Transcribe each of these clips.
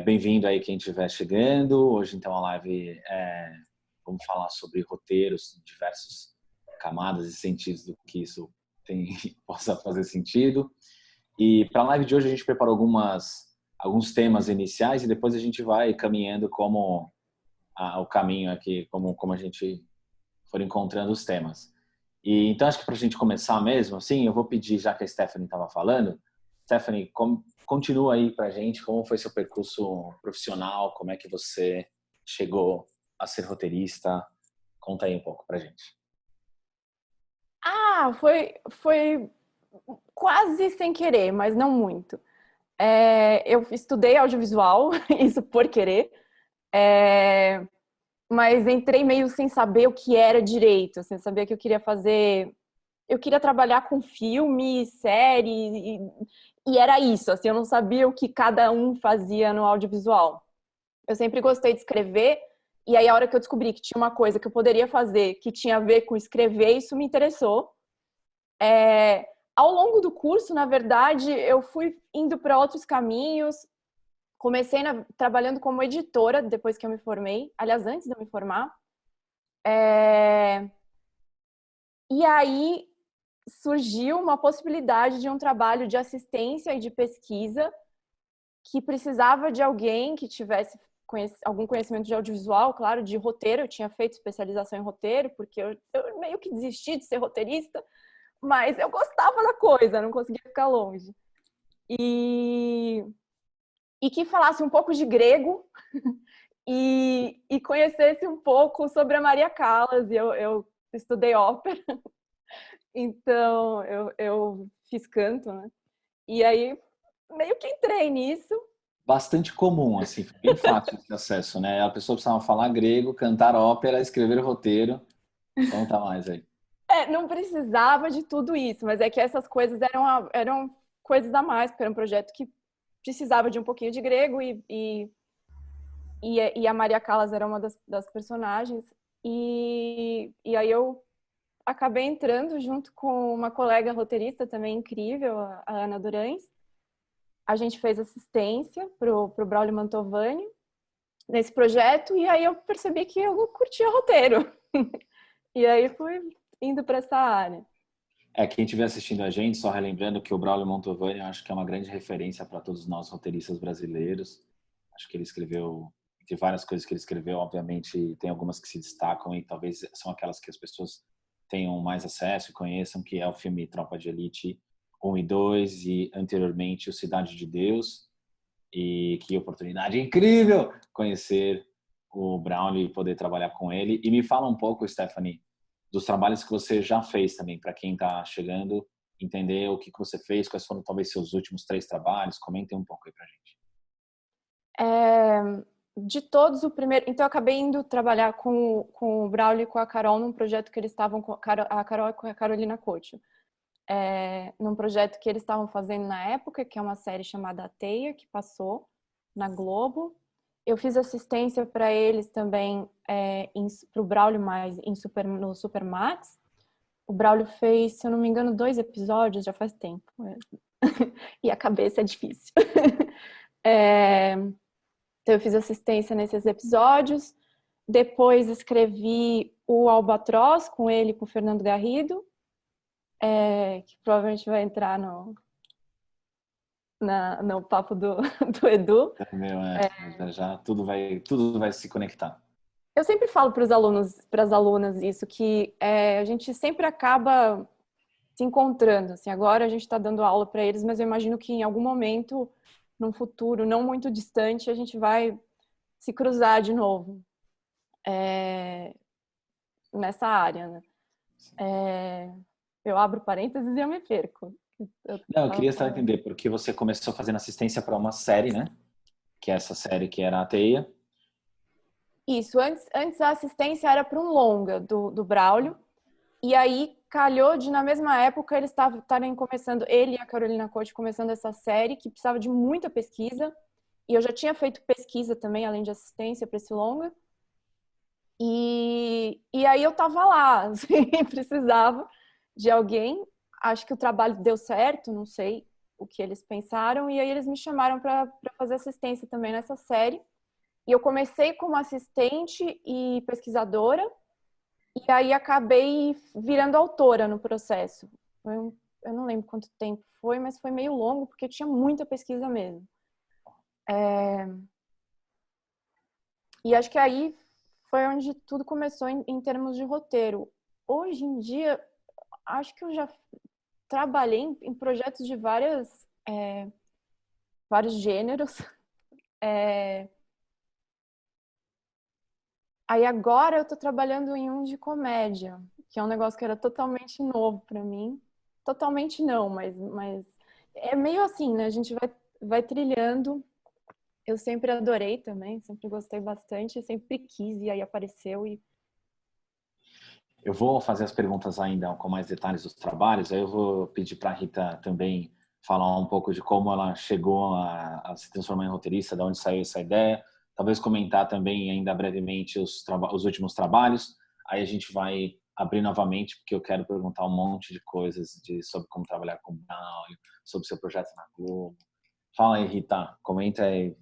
Bem-vindo aí quem estiver chegando. Hoje, então, a live vamos falar sobre roteiros, diversas camadas e sentidos do que isso tem, possa fazer sentido. E para a live de hoje a gente preparou alguns temas iniciais e depois a gente vai caminhando como o caminho aqui, como a gente for encontrando os temas. E então acho que para a gente começar mesmo, assim, eu vou pedir, já que a Stephanie estava falando, Stephanie, continua aí para a gente, como foi seu percurso profissional, como é que você chegou a ser roteirista? Conta aí um pouco para a gente. Foi quase sem querer, mas não muito. Eu estudei audiovisual, isso por querer, mas entrei meio sem saber o que era direito, sem saber que eu queria fazer. Eu queria trabalhar com filme, série, e era isso, assim, eu não sabia o que cada um fazia no audiovisual. Eu sempre gostei de escrever, e aí a hora que eu descobri que tinha uma coisa que eu poderia fazer que tinha a ver com escrever, isso me interessou. Ao longo do curso, na verdade, eu fui indo para outros caminhos. Comecei trabalhando como editora depois que eu me formei. Aliás, antes de eu me formar. E aí surgiu uma possibilidade de um trabalho de assistência e de pesquisa que precisava de alguém que tivesse algum conhecimento de audiovisual, claro, de roteiro. Eu tinha feito especialização em roteiro, porque eu meio que desisti de ser roteirista, mas eu gostava da coisa, não conseguia ficar longe. E que falasse um pouco de grego e conhecesse um pouco sobre a Maria Callas. Eu estudei ópera, então eu fiz canto, né? E aí meio que entrei nisso. Bastante comum, assim, bem fácil esse acesso, né? A pessoa precisava falar grego, cantar ópera, escrever roteiro. Conta mais aí. Não precisava de tudo isso, mas é que essas coisas eram coisas a mais, porque era um projeto que precisava de um pouquinho de grego e a Maria Callas era uma das personagens. E aí eu acabei entrando junto com uma colega roteirista também incrível, a Ana Durães. A gente fez assistência pro Braulio Mantovani nesse projeto, e aí eu percebi que eu curtia roteiro. E aí fui indo para essa área. Quem estiver assistindo a gente, só relembrando que o Braulio Mantovani, eu acho que é uma grande referência para todos nós roteiristas brasileiros. Acho que ele escreveu, entre várias coisas que ele escreveu, obviamente tem algumas que se destacam e talvez são aquelas que as pessoas tenham mais acesso e conheçam, que é o filme Tropa de Elite 1 e 2 e anteriormente o Cidade de Deus. E que oportunidade incrível conhecer o Braulio e poder trabalhar com ele. E me fala um pouco, Stephanie, dos trabalhos que você já fez também, para quem está chegando, entender o que você fez, quais foram talvez seus últimos 3 trabalhos. Comentem um pouco aí para a gente. De todos, o primeiro... Então, eu acabei indo trabalhar com o Braulio e com a Carol num projeto que eles estavam... A Carol e com a Carolina Couto. Num projeto que eles estavam fazendo na época, que é uma série chamada A Teia, que passou na Globo. Eu fiz assistência para eles também, para o Braulio mais no Supermax. O Braulio fez, se eu não me engano, 2 episódios, já faz tempo. E a cabeça é difícil. Então, eu fiz assistência nesses episódios. Depois escrevi o Albatroz com ele, com o Fernando Garrido, que provavelmente vai entrar no papo do Edu. Já tudo vai se conectar. Eu sempre falo para os alunos, para as alunas isso, que a gente sempre acaba se encontrando. Assim, agora a gente está dando aula para eles, mas eu imagino que em algum momento, num futuro não muito distante, a gente vai se cruzar de novo nessa área, né? Eu abro parênteses e eu me perco. Não, eu queria só entender, porque você começou fazendo assistência para uma série, né? Que é essa série que era a Teia. Isso, antes a assistência era para um longa do Braulio, e aí calhou de, na mesma época, eles estarem começando, ele e a Carolina Couto começando essa série, que precisava de muita pesquisa, e eu já tinha feito pesquisa também, além de assistência para esse longa, e aí eu tava lá, assim, precisava de alguém, acho que o trabalho deu certo, não sei, o que eles pensaram, e aí eles me chamaram para fazer assistência também nessa série. E eu comecei como assistente e pesquisadora, e aí acabei virando autora no processo. Eu não lembro quanto tempo foi, mas foi meio longo, porque tinha muita pesquisa mesmo. E acho que aí foi onde tudo começou em termos de roteiro. Hoje em dia, acho que eu já trabalhei em projetos de vários gêneros. Aí agora eu tô trabalhando em um de comédia, que é um negócio que era totalmente novo para mim. Totalmente não, mas é meio assim, né? A gente vai trilhando. Eu sempre adorei também, sempre gostei bastante, sempre quis, e aí apareceu e... Eu vou fazer as perguntas ainda com mais detalhes dos trabalhos, aí eu vou pedir para a Rita também falar um pouco de como ela chegou a se transformar em roteirista, de onde saiu essa ideia, talvez comentar também ainda brevemente os últimos trabalhos, aí a gente vai abrir novamente, porque eu quero perguntar um monte de coisas sobre como trabalhar com o Braulio, sobre seu projeto na Globo. Fala aí, Rita, comenta aí.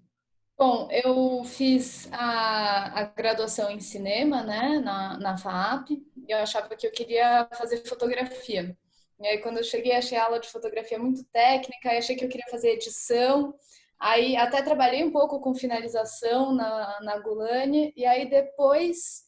Bom, eu fiz a graduação em cinema, né, na FAAP, e eu achava que eu queria fazer fotografia. E aí, quando eu cheguei, achei a aula de fotografia muito técnica, e achei que eu queria fazer edição. Aí, até trabalhei um pouco com finalização na Gulani, e aí depois,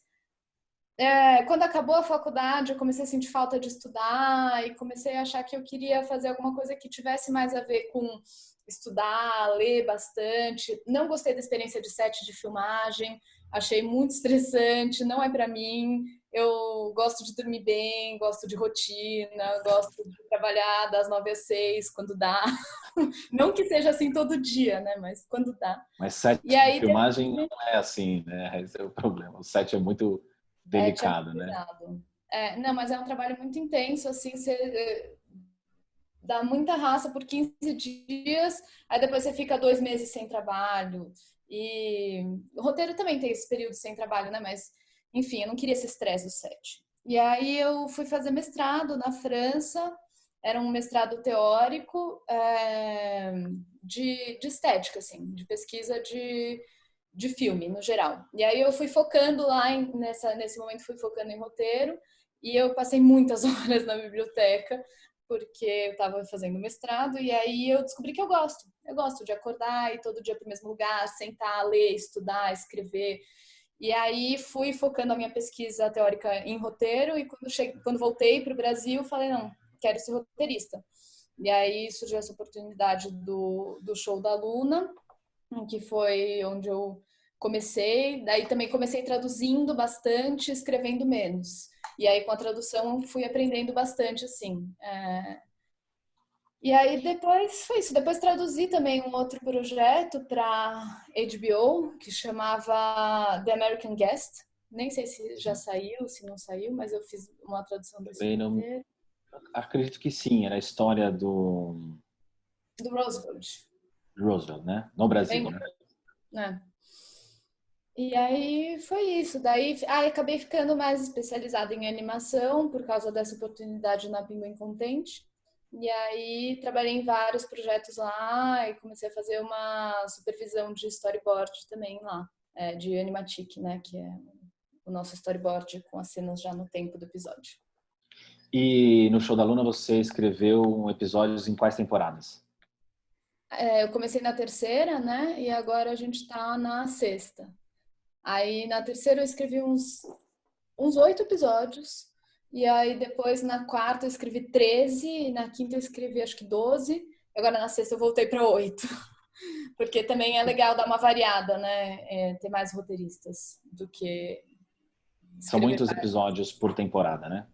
quando acabou a faculdade, eu comecei a sentir falta de estudar, e comecei a achar que eu queria fazer alguma coisa que tivesse mais a ver com estudar, ler bastante. Não gostei da experiência de set de filmagem, achei muito estressante, não é para mim. Eu gosto de dormir bem, gosto de rotina, gosto de trabalhar das 9 às 6, quando dá. Não que seja assim todo dia, né? Mas quando dá. Mas set E aí, de filmagem não é assim, né? Esse é o problema. O set é muito delicado, né? Não, mas é um trabalho muito intenso, assim, você dá muita raça por 15 dias, aí depois você fica 2 meses sem trabalho. E o roteiro também tem esse período sem trabalho, né? Mas, enfim, eu não queria esse estresse do set. E aí eu fui fazer mestrado na França, era um mestrado teórico de estética, assim, de pesquisa de filme, no geral. E aí eu fui focando lá, nesse momento fui focando em roteiro, e eu passei muitas horas na biblioteca, porque eu estava fazendo mestrado, e aí eu descobri que eu gosto. Eu gosto de acordar e ir todo dia para o mesmo lugar, sentar, ler, estudar, escrever. E aí fui focando a minha pesquisa teórica em roteiro, e quando voltei para o Brasil, falei, não, quero ser roteirista. E aí surgiu essa oportunidade do show da Luna, que foi onde eu comecei. Daí também comecei traduzindo bastante, escrevendo menos. E aí, com a tradução, fui aprendendo bastante, assim. E aí, depois foi isso. Depois traduzi também um outro projeto para HBO, que chamava The American Guest. Nem sei se já saiu, se não saiu, mas eu fiz uma tradução desse roteiro. Acredito que sim, era a história do Roosevelt. Roosevelt, né? No Brasil, Bem, né? E aí foi isso. Daí acabei ficando mais especializada em animação por causa dessa oportunidade na Pinguim Contente. E aí trabalhei em vários projetos lá e comecei a fazer uma supervisão de storyboard também lá, de Animatic, né? Que é o nosso storyboard com as cenas já no tempo do episódio. E no Show da Luna você escreveu episódios em quais temporadas? Eu comecei na terceira, né? E agora a gente tá na sexta. Aí na terceira eu escrevi uns 8 episódios. E aí depois na quarta eu escrevi 13, e na quinta eu escrevi acho que 12. Agora na sexta eu voltei para 8. Porque também é legal dar uma variada, né? Ter mais roteiristas do que São muitos episódios por temporada, né?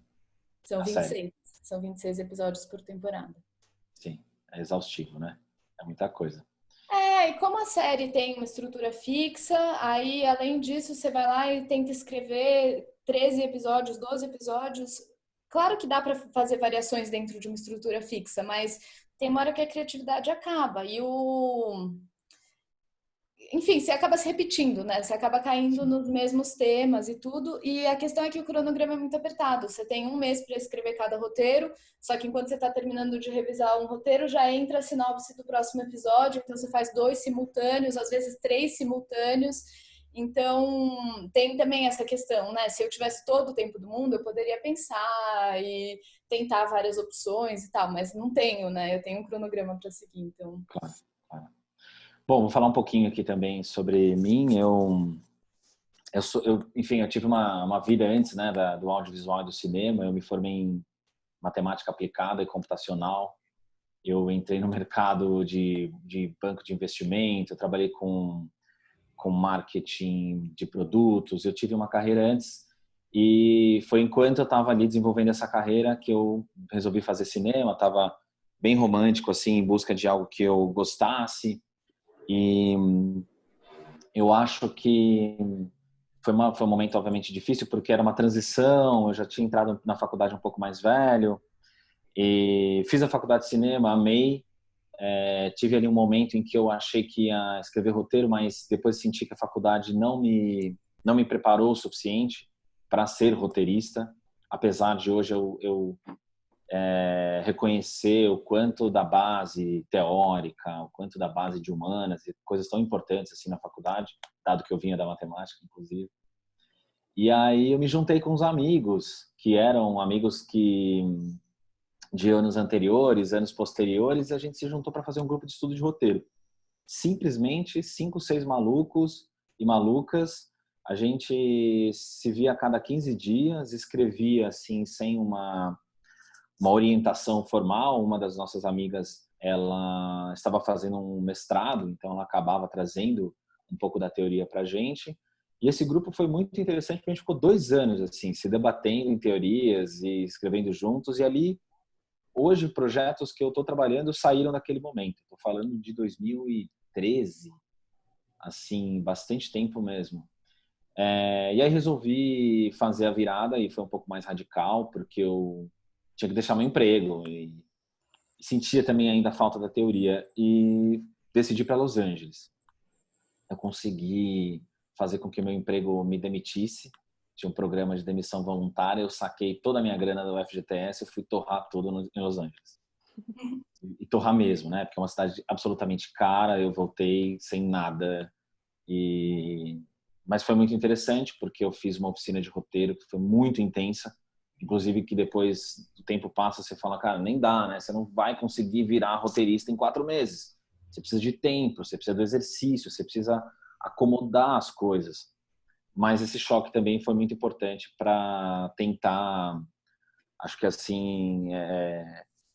São 26. São 26 episódios por temporada. Sim, é exaustivo, né? É muita coisa. E como a série tem uma estrutura fixa, aí além disso você vai lá e tenta escrever 13 episódios, 12 episódios. Claro que dá para fazer variações dentro de uma estrutura fixa, mas tem uma hora que a criatividade acaba. enfim, você acaba se repetindo, né? Você acaba caindo nos mesmos temas e tudo. E a questão é que o cronograma é muito apertado. Você tem um mês para escrever cada roteiro, só que enquanto você está terminando de revisar um roteiro, já entra a sinopse do próximo episódio. Então você faz 2 simultâneos, às vezes 3 simultâneos. Então tem também essa questão, né? Se eu tivesse todo o tempo do mundo, eu poderia pensar e tentar várias opções e tal, mas não tenho, né? Eu tenho um cronograma para seguir, então. Claro, claro. Bom, vou falar um pouquinho aqui também sobre mim. Enfim, eu tive uma vida antes, né, do audiovisual e do cinema. Eu me formei em matemática aplicada e computacional. Eu entrei no mercado de banco de investimento. Eu trabalhei com marketing de produtos. Eu tive uma carreira antes e foi enquanto eu estava ali desenvolvendo essa carreira que eu resolvi fazer cinema. Estava bem romântico, assim, em busca de algo que eu gostasse. E eu acho que foi um momento, obviamente, difícil, porque era uma transição, eu já tinha entrado na faculdade um pouco mais velho, e fiz a faculdade de cinema, amei. Tive ali um momento em que eu achei que ia escrever roteiro, mas depois senti que a faculdade não me preparou o suficiente para ser roteirista, apesar de hoje eu reconhecer o quanto da base teórica, o quanto da base de humanas, e coisas tão importantes assim na faculdade, dado que eu vinha da matemática, inclusive. E aí eu me juntei com uns amigos, que eram amigos que de anos anteriores, anos posteriores, e a gente se juntou para fazer um grupo de estudo de roteiro. Simplesmente 5, 6 malucos e malucas. A gente se via a cada 15 dias, escrevia assim, sem uma orientação formal. Uma das nossas amigas, ela estava fazendo um mestrado, então ela acabava trazendo um pouco da teoria para a gente. E esse grupo foi muito interessante porque a gente ficou 2 anos assim, se debatendo em teorias e escrevendo juntos. E ali, hoje, projetos que eu estou trabalhando saíram daquele momento. Estou falando de 2013, assim, bastante tempo mesmo. E aí resolvi fazer a virada e foi um pouco mais radical, porque eu tinha que deixar meu emprego e sentia também ainda a falta da teoria e decidi para Los Angeles. Eu consegui fazer com que meu emprego me demitisse. Tinha um programa de demissão voluntária, eu saquei toda a minha grana do FGTS e fui torrar tudo em Los Angeles. E torrar mesmo, né? Porque é uma cidade absolutamente cara, eu voltei sem nada. Mas foi muito interessante porque eu fiz uma oficina de roteiro que foi muito intensa. Inclusive que depois do tempo passa, você fala, cara, nem dá, né? Você não vai conseguir virar roteirista em 4 meses. Você precisa de tempo, você precisa do exercício, você precisa acomodar as coisas. Mas esse choque também foi muito importante para tentar, acho que assim,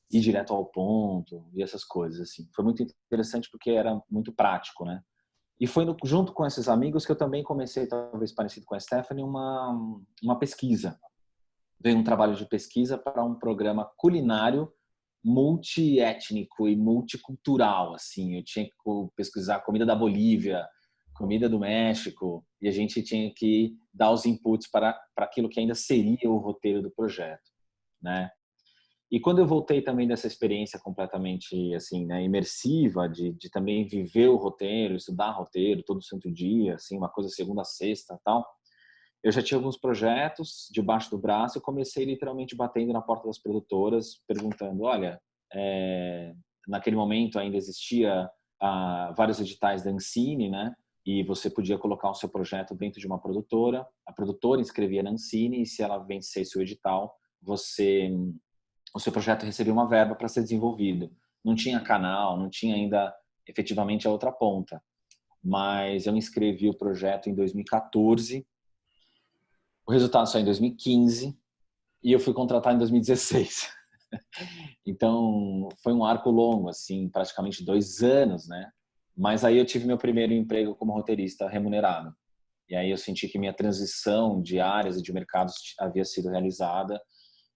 ir direto ao ponto e essas coisas, assim. Foi muito interessante porque era muito prático, né? E foi junto com esses amigos que eu também comecei, talvez parecido com a Stephanie, uma pesquisa. Veio um trabalho de pesquisa para um programa culinário multiétnico e multicultural, assim. Eu tinha que pesquisar comida da Bolívia, comida do México, e a gente tinha que dar os inputs para aquilo que ainda seria o roteiro do projeto, né? E quando eu voltei também dessa experiência completamente assim, né, imersiva, de também viver o roteiro, estudar roteiro todo santo dia, assim, uma coisa segunda a sexta, tal, eu já tinha alguns projetos debaixo do braço e comecei literalmente batendo na porta das produtoras, perguntando, olha, naquele momento ainda existia vários editais da Ancine, né? E você podia colocar o seu projeto dentro de uma produtora, a produtora inscrevia na Ancine e se ela vencesse o edital, o seu projeto recebia uma verba para ser desenvolvido. Não tinha canal, não tinha ainda efetivamente a outra ponta. Mas eu inscrevi o projeto em 2014, o resultado saiu em 2015 e eu fui contratado em 2016. Então, foi um arco longo, assim, praticamente 2 anos, né? Mas aí eu tive meu primeiro emprego como roteirista remunerado. E aí eu senti que minha transição de áreas e de mercados havia sido realizada.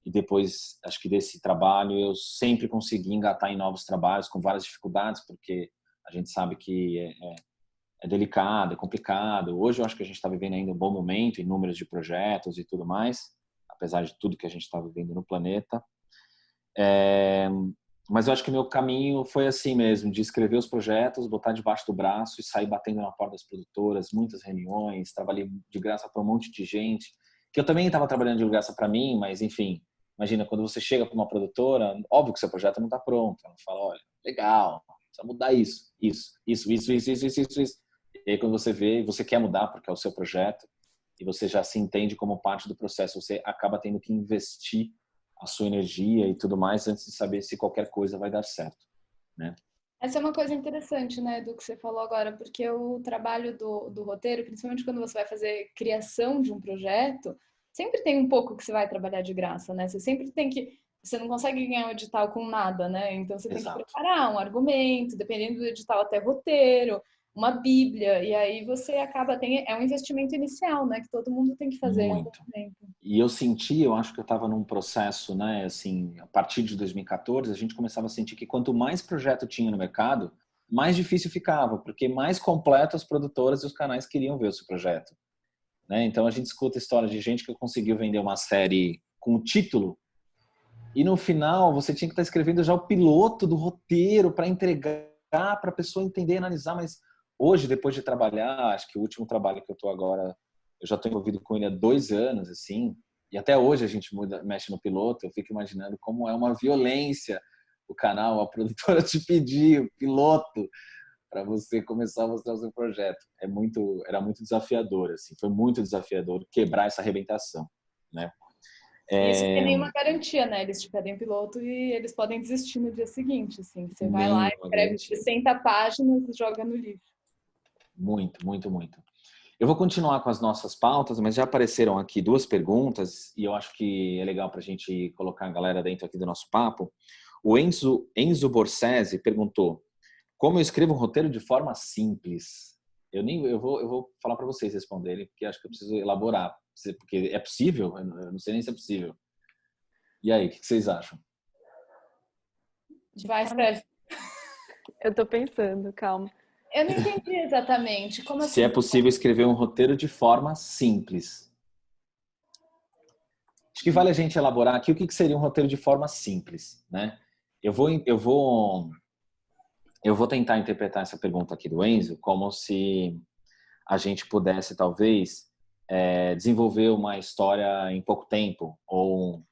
E depois, acho que desse trabalho, eu sempre consegui engatar em novos trabalhos com várias dificuldades, porque a gente sabe que é delicado, é complicado. Hoje eu acho que a gente está vivendo ainda um bom momento em números de projetos e tudo mais, apesar de tudo que a gente está vivendo no planeta. Mas eu acho que o meu caminho foi assim mesmo, de escrever os projetos, botar debaixo do braço e sair batendo na porta das produtoras, muitas reuniões, trabalhei de graça para um monte de gente, que eu também estava trabalhando de graça para mim, mas enfim, imagina, quando você chega para uma produtora, óbvio que seu projeto não está pronto, ela fala, olha, legal, precisa mudar isso. E aí quando você vê, você quer mudar porque é o seu projeto, e você já se entende como parte do processo, você acaba tendo que investir a sua energia e tudo mais antes de saber se qualquer coisa vai dar certo, né? Essa é uma coisa interessante, né, do que você falou agora, porque o trabalho do roteiro, principalmente quando você vai fazer criação de um projeto, sempre tem um pouco que você vai trabalhar de graça, né? Você sempre tem que... Você não consegue ganhar um edital com nada, né? Então você tem que Exato. preparar um argumento, dependendo do edital, até roteiro, uma bíblia, e aí você acaba... É um investimento inicial, né? Que todo mundo tem que fazer em algum Muito. momento. E eu acho que eu estava num processo, né, assim, a partir de 2014, a gente começava a sentir que quanto mais projeto tinha no mercado, mais difícil ficava, porque mais completo as produtoras e os canais queriam ver o seu projeto, né? Então a gente escuta histórias de gente que conseguiu vender uma série com o título e no final você tinha que estar escrevendo já o piloto do roteiro para entregar para a pessoa entender e analisar, mas hoje, depois de trabalhar, acho que o último trabalho que eu estou agora, eu já estou envolvido com ele há 2 anos, assim, e até hoje a gente mexe no piloto, eu fico imaginando como é uma violência o canal, a produtora te pedir o piloto para você começar a mostrar o seu projeto. Era muito desafiador, assim, foi muito desafiador quebrar essa arrebentação, né? E isso não tem nenhuma garantia, né? Eles te pedem piloto e eles podem desistir no dia seguinte, assim. Você vai lá, Nenhuma escreve garantia. 60 páginas e joga no lixo. Muito, muito, muito. Eu vou continuar com as nossas pautas, mas já apareceram aqui 2 perguntas e eu acho que é legal para a gente colocar a galera dentro aqui do nosso papo. O Enzo Borsese perguntou: como eu escrevo um roteiro de forma simples? Eu vou falar para vocês responderem, porque acho que eu preciso elaborar, porque é possível? Eu não sei nem se é possível. E aí, o que vocês acham? Vai, escreve. Eu tô pensando, calma. Eu não entendi exatamente. Como Se é assim? possível escrever um roteiro de forma simples. Acho que vale a gente elaborar aqui o que seria um roteiro de forma simples, né? Eu vou tentar interpretar essa pergunta aqui do Enzo como se a gente pudesse, talvez, desenvolver uma história em pouco tempo ou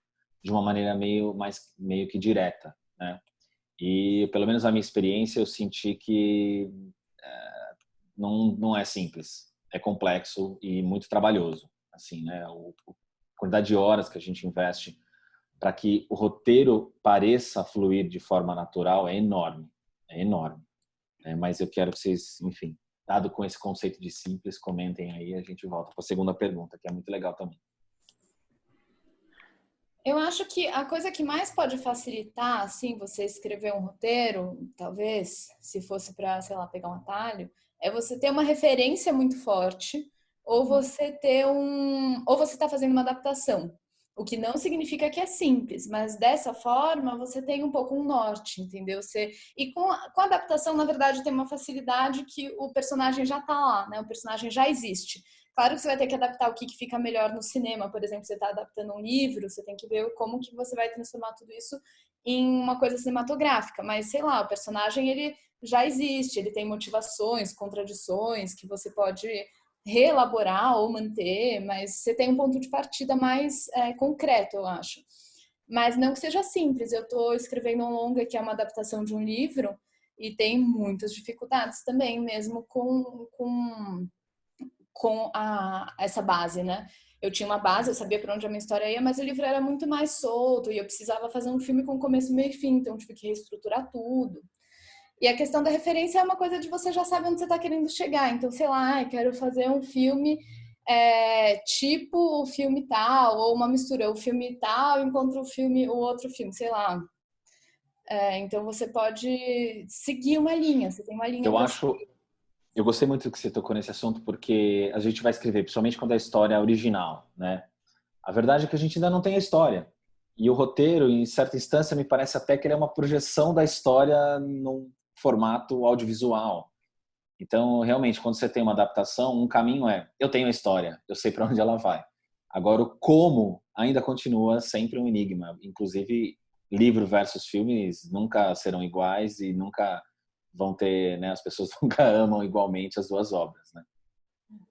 de uma maneira meio que direta, né? E, pelo menos na minha experiência, eu senti que não é simples. É complexo e muito trabalhoso, assim, né? A quantidade de horas que a gente investe para que o roteiro pareça fluir de forma natural é enorme. É enorme. Mas eu quero que vocês, enfim, dado com esse conceito de simples, comentem aí e a gente volta para a segunda pergunta, que é muito legal também. Eu acho que a coisa que mais pode facilitar, assim, você escrever um roteiro, talvez, se fosse para, sei lá, pegar um atalho, é você ter uma referência muito forte, ou você ou você está fazendo uma adaptação. O que não significa que é simples, mas dessa forma você tem um pouco um norte, entendeu? E com a adaptação, na verdade, tem uma facilidade que o personagem já está lá, né? O personagem já existe. Claro que você vai ter que adaptar o que fica melhor no cinema. Por exemplo, você está adaptando um livro, você tem que ver como que você vai transformar tudo isso em uma coisa cinematográfica. Mas, sei lá, o personagem, ele já existe, ele tem motivações, contradições que você pode reelaborar ou manter, mas você tem um ponto de partida mais concreto, eu acho. Mas não que seja simples. Eu estou escrevendo um longa que é uma adaptação de um livro e tem muitas dificuldades também, mesmo com essa base, né? Eu tinha uma base, eu sabia para onde a minha história ia, mas o livro era muito mais solto e eu precisava fazer um filme com começo, meio e fim, então eu tive que reestruturar tudo. E a questão da referência é uma coisa de você já sabe onde você está querendo chegar. Então, sei lá, quero fazer um filme tipo o filme tal, ou uma mistura, o filme tal encontra o outro filme, sei lá. Então você pode seguir uma linha, você tem uma linha para seguir. Eu gostei muito do que você tocou nesse assunto, porque a gente vai escrever, principalmente quando a história é original, né? A verdade é que a gente ainda não tem a história. E o roteiro, em certa instância, me parece até que ele é uma projeção da história num formato audiovisual. Então, realmente, quando você tem uma adaptação, um caminho eu tenho a história, eu sei para onde ela vai. Agora, o como ainda continua sempre um enigma. Inclusive, livro versus filmes nunca serão iguais e nunca vão ter, né, as pessoas nunca amam igualmente as duas obras, né?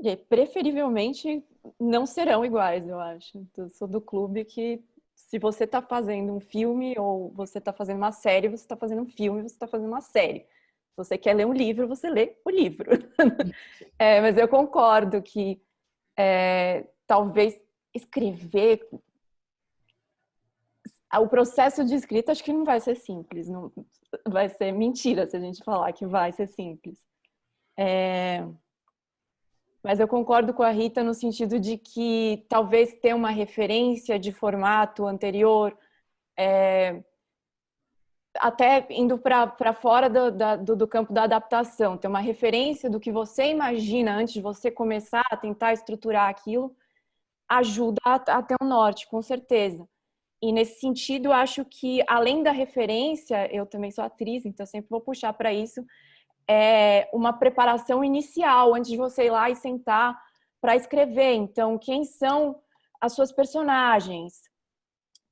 E preferivelmente não serão iguais, eu acho. Eu sou do clube que se você está fazendo um filme ou você está fazendo uma série, você está fazendo um filme, você está fazendo uma série. Se você quer ler um livro, você lê o livro. Mas eu concordo que talvez escrever... O processo de escrita acho que não vai ser simples. Não vai ser mentira se a gente falar que vai ser simples. Mas eu concordo com a Rita no sentido de que talvez ter uma referência de formato anterior, até indo para fora do campo da adaptação, ter uma referência do que você imagina antes de você começar a tentar estruturar aquilo, ajuda a ter um norte, com certeza. E nesse sentido, acho que além da referência, eu também sou atriz, então sempre vou puxar para isso, uma preparação inicial antes de você ir lá e sentar para escrever. Então, quem são as suas personagens?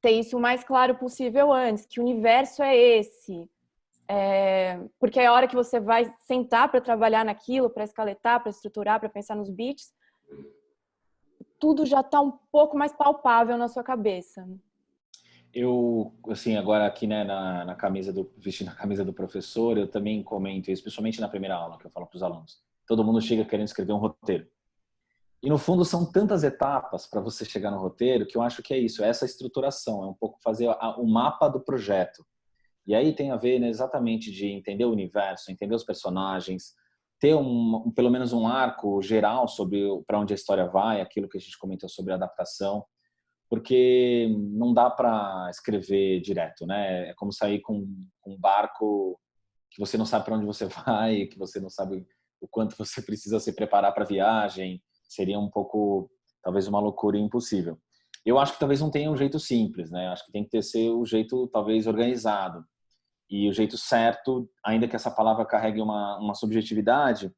Ter isso o mais claro possível antes. Que universo é esse? Porque é a hora que você vai sentar para trabalhar naquilo, para escaletar, para estruturar, para pensar nos beats, tudo já está um pouco mais palpável na sua cabeça. Eu, assim, agora aqui, né, vestindo a camisa do professor, eu também comento isso, principalmente na primeira aula, que eu falo para os alunos. Todo mundo chega querendo escrever um roteiro. E, no fundo, são tantas etapas para você chegar no roteiro que eu acho que é isso, é essa estruturação, é um pouco fazer o mapa do projeto. E aí tem a ver, né, exatamente de entender o universo, entender os personagens, ter pelo menos um arco geral sobre para onde a história vai, aquilo que a gente comentou sobre a adaptação, porque não dá para escrever direto, né? É como sair com um barco que você não sabe para onde você vai, que você não sabe o quanto você precisa se preparar para a viagem. Seria um pouco, talvez, uma loucura impossível. Eu acho que talvez não tenha um jeito simples, né? Acho que tem que ser o jeito, talvez, organizado. E o jeito certo, ainda que essa palavra carregue uma subjetividade,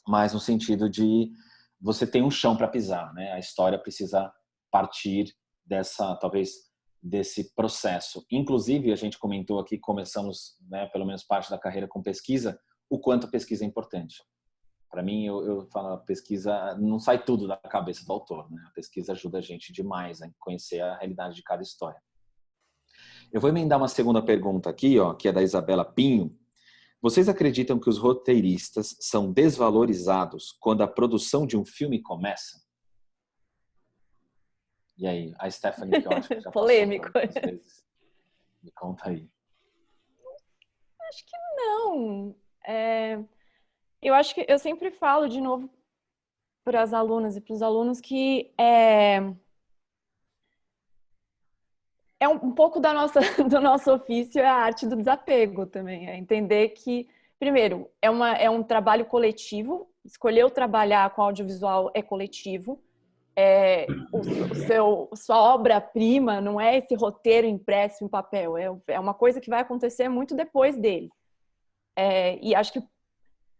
mas no sentido de você tem um chão para pisar, né? A história precisa partir talvez desse processo. Inclusive, a gente comentou aqui, começamos, né, pelo menos parte da carreira com pesquisa, o quanto a pesquisa é importante. Para mim, eu falo, a pesquisa não sai tudo da cabeça do autor, né? A pesquisa ajuda a gente demais a conhecer a realidade de cada história. Eu vou emendar uma segunda pergunta aqui, ó, que é da Isabela Pinho. Vocês acreditam que os roteiristas são desvalorizados quando a produção de um filme começa? E aí, a Stephanie, que eu acho que já polêmico. Passou por algumas vezes. Me conta aí. Acho que não. Eu acho que eu sempre falo de novo para as alunas e para os alunos que um pouco do nosso ofício é a arte do desapego também. É entender que, primeiro, é um trabalho coletivo. Escolher trabalhar com audiovisual é coletivo. Sua obra-prima não é esse roteiro impresso em papel. É uma coisa que vai acontecer muito depois dele. E acho que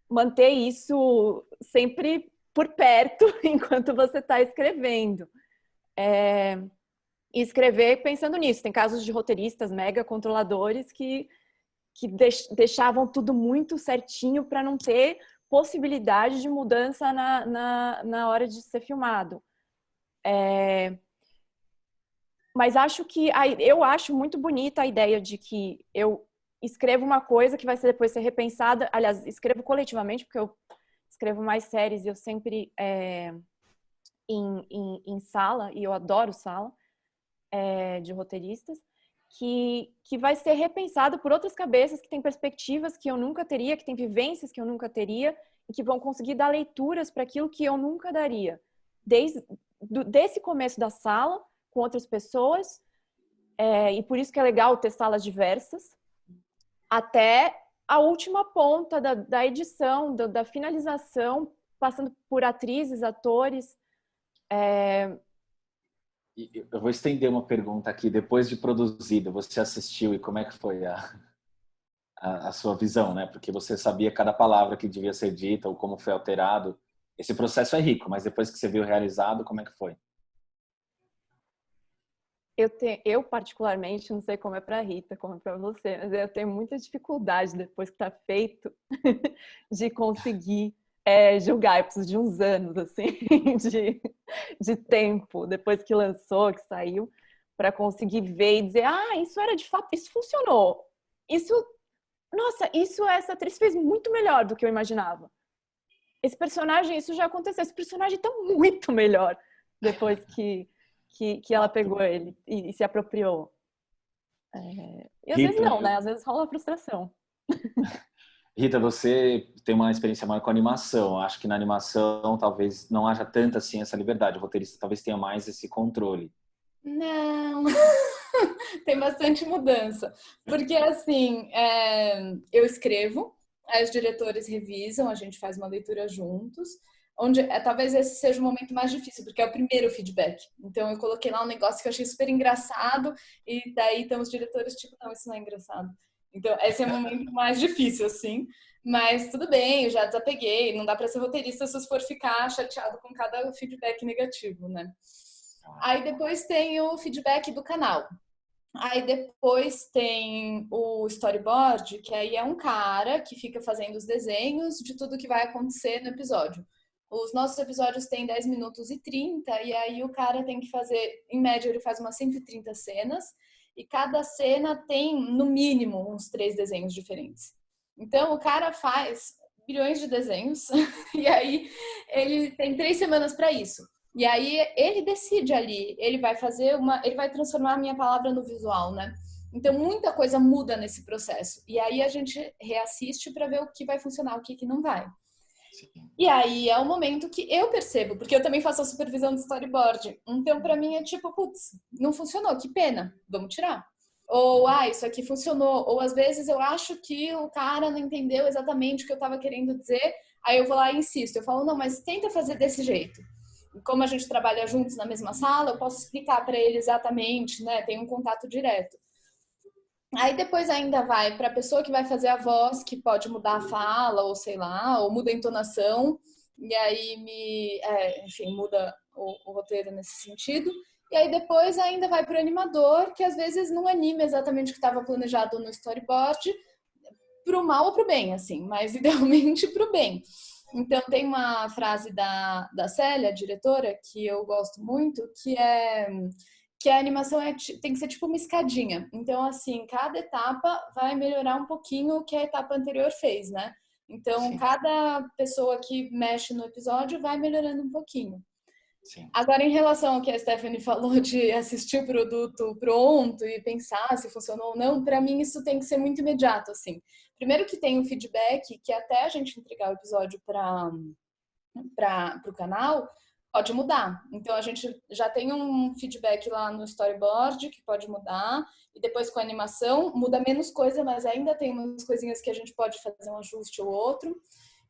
manter isso sempre por perto enquanto você está escrevendo. E escrever pensando nisso. Tem casos de roteiristas mega controladores que deixavam tudo muito certinho para não ter possibilidade de mudança na hora de ser filmado. Mas eu acho muito bonita a ideia de que eu escrevo uma coisa que vai depois ser repensada. Aliás, escrevo coletivamente, porque eu escrevo mais séries e eu sempre em sala, e eu adoro sala de roteiristas, que vai ser repensado por outras cabeças que têm perspectivas que eu nunca teria, que têm vivências que eu nunca teria e que vão conseguir dar leituras para aquilo que eu nunca daria. Desse começo da sala, com outras pessoas, e por isso que é legal ter salas diversas, até a última ponta da edição, da finalização, passando por atrizes, atores. Eu vou estender uma pergunta aqui. Depois de produzido, você assistiu e como é que foi a sua visão, né? Porque você sabia cada palavra que devia ser dita ou como foi alterado. Esse processo é rico, mas depois que você viu realizado, como é que foi? eu particularmente, não sei como é para Rita, como é para você, mas eu tenho muita dificuldade depois que está feito de conseguir julgar. Eu preciso de uns anos assim de tempo depois que lançou, que saiu, para conseguir ver e dizer, isso era de fato, isso funcionou, isso, nossa, isso essa atriz fez muito melhor do que eu imaginava. Esse personagem, isso já aconteceu, esse personagem está muito melhor depois que ela pegou ele e se apropriou. E às Rita, vezes não, né? Às vezes rola frustração. Rita, você tem uma experiência maior com animação. Acho que na animação talvez não haja tanta assim essa liberdade. O roteirista talvez tenha mais esse controle. Não, tem bastante mudança. Porque, assim, eu escrevo, aí os diretores revisam, a gente faz uma leitura juntos, onde talvez esse seja o momento mais difícil, porque é o primeiro feedback. Então, eu coloquei lá um negócio que eu achei super engraçado, e daí então os diretores, tipo, não, isso não é engraçado. Então, esse é o momento mais difícil, assim. Mas tudo bem, eu já desapeguei. Não dá para ser roteirista se for ficar chateado com cada feedback negativo, né? Aí depois tem o feedback do canal. Aí depois tem o storyboard, que aí é um cara que fica fazendo os desenhos de tudo que vai acontecer no episódio. Os nossos episódios têm 10 minutos e 30, e aí o cara tem que fazer, em média, ele faz umas 130 cenas, e cada cena tem, no mínimo, uns 3 desenhos diferentes. Então, o cara faz bilhões de desenhos, e aí ele tem 3 semanas para isso. E aí ele decide ali, ele vai transformar a minha palavra no visual, né? Então muita coisa muda nesse processo. E aí a gente reassiste para ver o que vai funcionar, o que não vai. Sim. E aí é o momento que eu percebo, porque eu também faço a supervisão do storyboard. Então para mim é tipo, putz, não funcionou, que pena, vamos tirar. Ou, isso aqui funcionou. Ou às vezes eu acho que o cara não entendeu exatamente o que eu estava querendo dizer, aí eu vou lá e insisto. Eu falo, não, mas tenta fazer desse jeito. Como a gente trabalha juntos na mesma sala, eu posso explicar para ele exatamente, né? Tem um contato direto. Aí depois ainda vai para a pessoa que vai fazer a voz, que pode mudar a fala, ou sei lá, ou muda a entonação, e aí enfim, muda o roteiro nesse sentido. E aí depois ainda vai para o animador, que às vezes não anima exatamente o que estava planejado no storyboard, pro mal ou pro bem, assim, mas idealmente pro bem. Então, tem uma frase da Célia, a diretora, que eu gosto muito, que a animação tem que ser tipo uma escadinha. Então, assim, cada etapa vai melhorar um pouquinho o que a etapa anterior fez, né? Então, sim, cada pessoa que mexe no episódio vai melhorando um pouquinho. Sim. Agora, em relação ao que a Stephanie falou de assistir o produto pronto e pensar se funcionou ou não, para mim isso tem que ser muito imediato, assim. Primeiro que tem um feedback, que até a gente entregar o episódio para o canal, pode mudar. Então, a gente já tem um feedback lá no storyboard, que pode mudar, e depois com a animação, muda menos coisa, mas ainda tem umas coisinhas que a gente pode fazer um ajuste ou outro.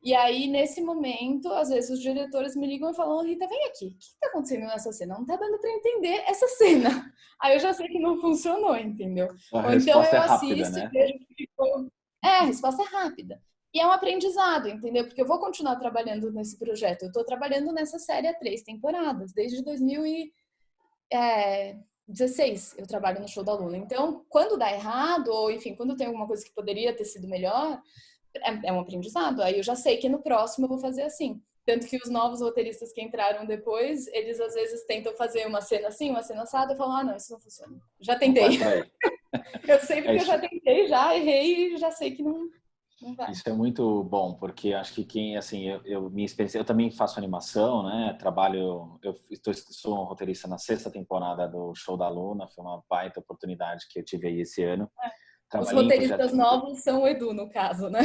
E aí, nesse momento, às vezes os diretores me ligam e falam, Rita, vem aqui, o que está acontecendo nessa cena? Não está dando para entender essa cena. Aí eu já sei que não funcionou, entendeu? A resposta é rápida, né? E vejo que ficou... a resposta é rápida. E é um aprendizado, entendeu? Porque eu vou continuar trabalhando nesse projeto. Eu estou trabalhando nessa série há 3 temporadas, desde 2016 eu trabalho no Show da Luna. Então, quando dá errado, ou enfim, quando tem alguma coisa que poderia ter sido melhor, é um aprendizado. Aí eu já sei que no próximo eu vou fazer assim. Tanto que os novos roteiristas que entraram depois, eles às vezes tentam fazer uma cena assim, uma cena assada, e falam, não, isso não funciona. Já tentei. Eu sei porque eu já tentei, já errei e já sei que não vai. Isso é muito bom, porque acho que quem, assim, minha experiência, eu também faço animação, né? Sou um roteirista na 6ª temporada do Show da Luna, foi uma baita oportunidade que eu tive aí esse ano. Os roteiristas novos são o Edu, no caso, né?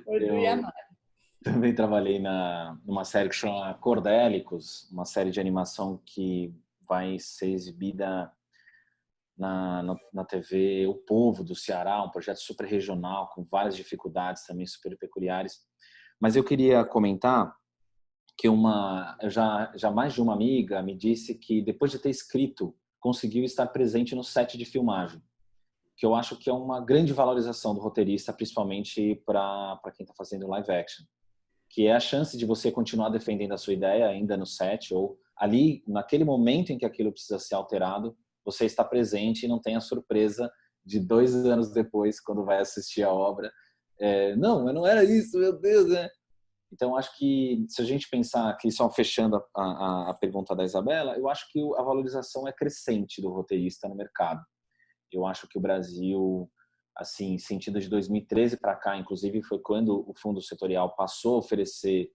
O Edu e a Mari. Também trabalhei numa série que chama Cordélicos, uma série de animação que vai ser exibida na TV O Povo do Ceará, um projeto super regional, com várias dificuldades também super peculiares. Mas eu queria comentar que já mais de uma amiga me disse que depois de ter escrito, conseguiu estar presente no set de filmagem, que eu acho que é uma grande valorização do roteirista, principalmente para quem está fazendo live action, que é a chance de você continuar defendendo a sua ideia ainda no set ou ali, naquele momento em que aquilo precisa ser alterado, você está presente e não tem a surpresa de 2 anos depois, quando vai assistir a obra. Não, mas não era isso, meu Deus, né? Então, acho que se a gente pensar aqui, só fechando a pergunta da Isabela, eu acho que a valorização é crescente do roteirista no mercado. Eu acho que o Brasil, assim, sentido de 2013 para cá, inclusive, foi quando o Fundo Setorial passou a oferecer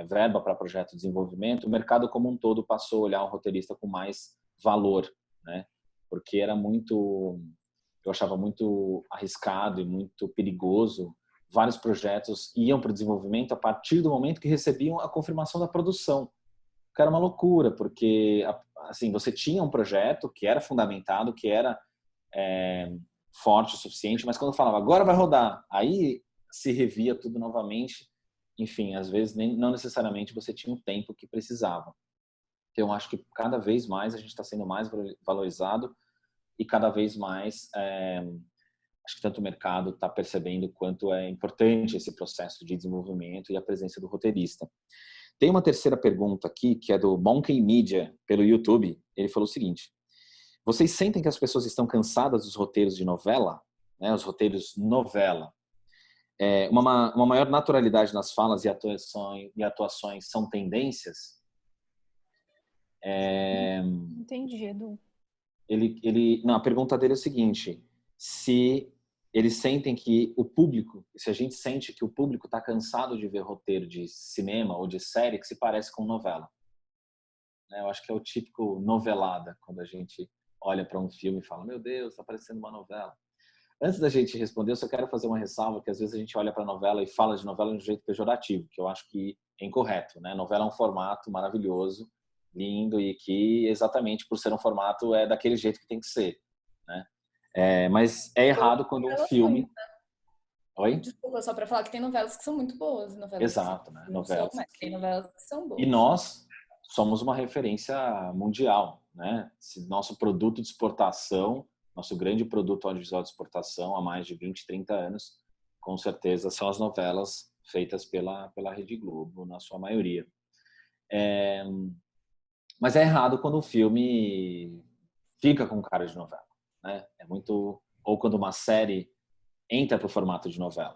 verba para projeto de desenvolvimento, o mercado como um todo passou a olhar o roteirista com mais valor, né? Porque eu achava muito arriscado e muito perigoso. Vários projetos iam para o desenvolvimento a partir do momento que recebiam a confirmação da produção. Que era uma loucura, porque assim, você tinha um projeto que era fundamentado, que era forte o suficiente, mas quando falava, agora vai rodar, aí se revia tudo novamente. Enfim, às vezes não necessariamente você tinha o tempo que precisava. Então, eu acho que cada vez mais a gente está sendo mais valorizado e cada vez mais acho que tanto o mercado está percebendo quanto é importante esse processo de desenvolvimento e a presença do roteirista. Tem uma terceira pergunta aqui, que é do Monkey Media, pelo YouTube. Ele falou o seguinte: vocês sentem que as pessoas estão cansadas dos roteiros de novela? Né, os roteiros novela. Uma maior naturalidade nas falas e atuações são tendências? Entendi, Edu. A pergunta dele é o seguinte: se eles sentem que o público, se a gente sente que o público está cansado de ver roteiro de cinema ou de série que se parece com novela. Eu acho que é o típico novelada, quando a gente olha para um filme e fala, meu Deus, está parecendo uma novela. Antes da gente responder, eu só quero fazer uma ressalva, que às vezes a gente olha para a novela e fala de novela de um jeito pejorativo, que eu acho que é incorreto, né? Novela é um formato maravilhoso, lindo, e que exatamente por ser um formato é daquele jeito que tem que ser, né? Mas é errado quando um filme... Oi? Desculpa, só para falar que tem novelas que são muito boas. Novelas Exato, né? Novelas mas tem novelas que são boas. E nós somos uma referência mundial, né? Se nosso produto de exportação, nosso grande produto audiovisual de exportação há mais de 20, 30 anos, com certeza são as novelas feitas pela Rede Globo, na sua maioria. Mas é errado quando um filme fica com cara de novela, né? Ou quando uma série entra para o formato de novela.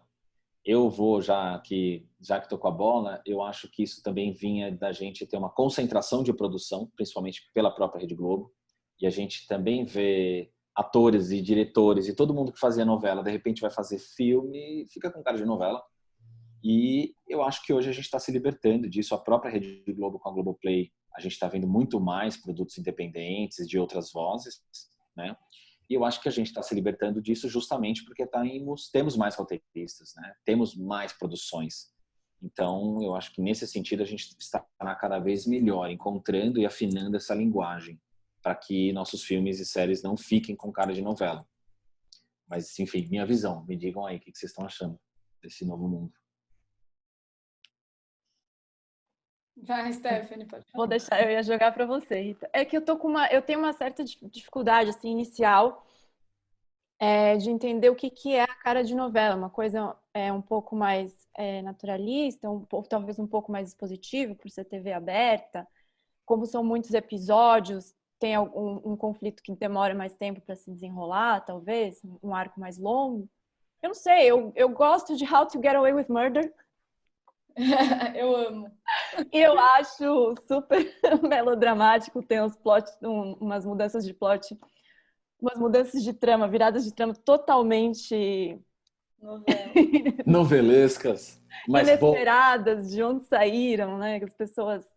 Eu vou, já que estou com a bola, eu acho que isso também vinha da gente ter uma concentração de produção, principalmente pela própria Rede Globo, e a gente também vê atores e diretores e todo mundo que fazia novela, de repente vai fazer filme e fica com cara de novela. E eu acho que hoje a gente está se libertando disso. A própria Rede Globo com a Globoplay, a gente está vendo muito mais produtos independentes de outras vozes, né? E eu acho que a gente está se libertando disso justamente porque temos mais roteiristas, né? Temos mais produções. Então, eu acho que nesse sentido a gente está cada vez melhor, encontrando e afinando essa linguagem para que nossos filmes e séries não fiquem com cara de novela. Mas, enfim, minha visão. Me digam aí o que vocês estão achando desse novo mundo. Vai, Stephanie, pode falar. Vou deixar, eu ia jogar para você, Rita. É que eu tenho uma certa dificuldade assim inicial de entender o que é a cara de novela, uma coisa um pouco mais naturalista, talvez um pouco mais expositiva por ser TV aberta. Como são muitos episódios, tem um conflito que demora mais tempo para se desenrolar, talvez um arco mais longo. Eu não sei, eu gosto de How to Get Away with Murder. Eu amo. E eu acho super melodramático, tem umas mudanças de plot, umas mudanças de trama, viradas de trama totalmente novelescas, mas inesperadas, de onde saíram, né? As pessoas...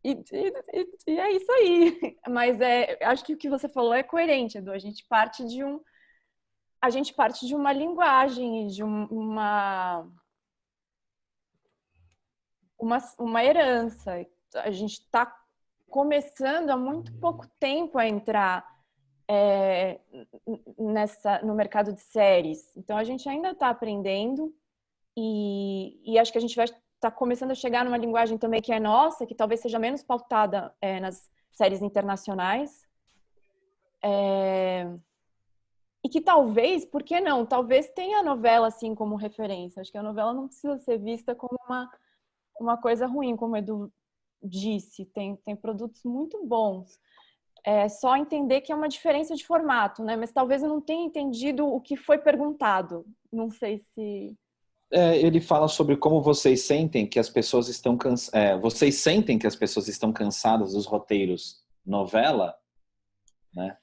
E é isso aí. Mas acho que o que você falou é coerente, Edu. A gente parte de uma linguagem, de uma herança. A gente está começando há muito pouco tempo a entrar no mercado de séries. Então, a gente ainda está aprendendo e acho que a gente vai estar começando a chegar numa linguagem também que é nossa, que talvez seja menos pautada nas séries internacionais. E que talvez, por que não? Talvez tenha a novela assim como referência. Acho que a novela não precisa ser vista como uma coisa ruim, como o Edu disse, tem produtos muito bons. É só entender que é uma diferença de formato, né? Mas talvez eu não tenha entendido o que foi perguntado. Não sei se... Ele fala sobre como vocês sentem que as pessoas estão vocês sentem que as pessoas estão cansadas dos roteiros novela, né?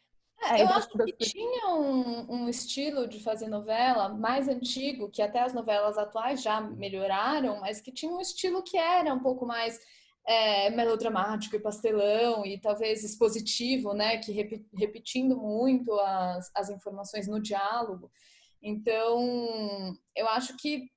Eu acho que tinha um estilo de fazer novela mais antigo, que até as novelas atuais já melhoraram, mas que tinha um estilo que era um pouco mais melodramático e pastelão e talvez expositivo, né? Que repetindo muito as informações no diálogo. Então, eu acho que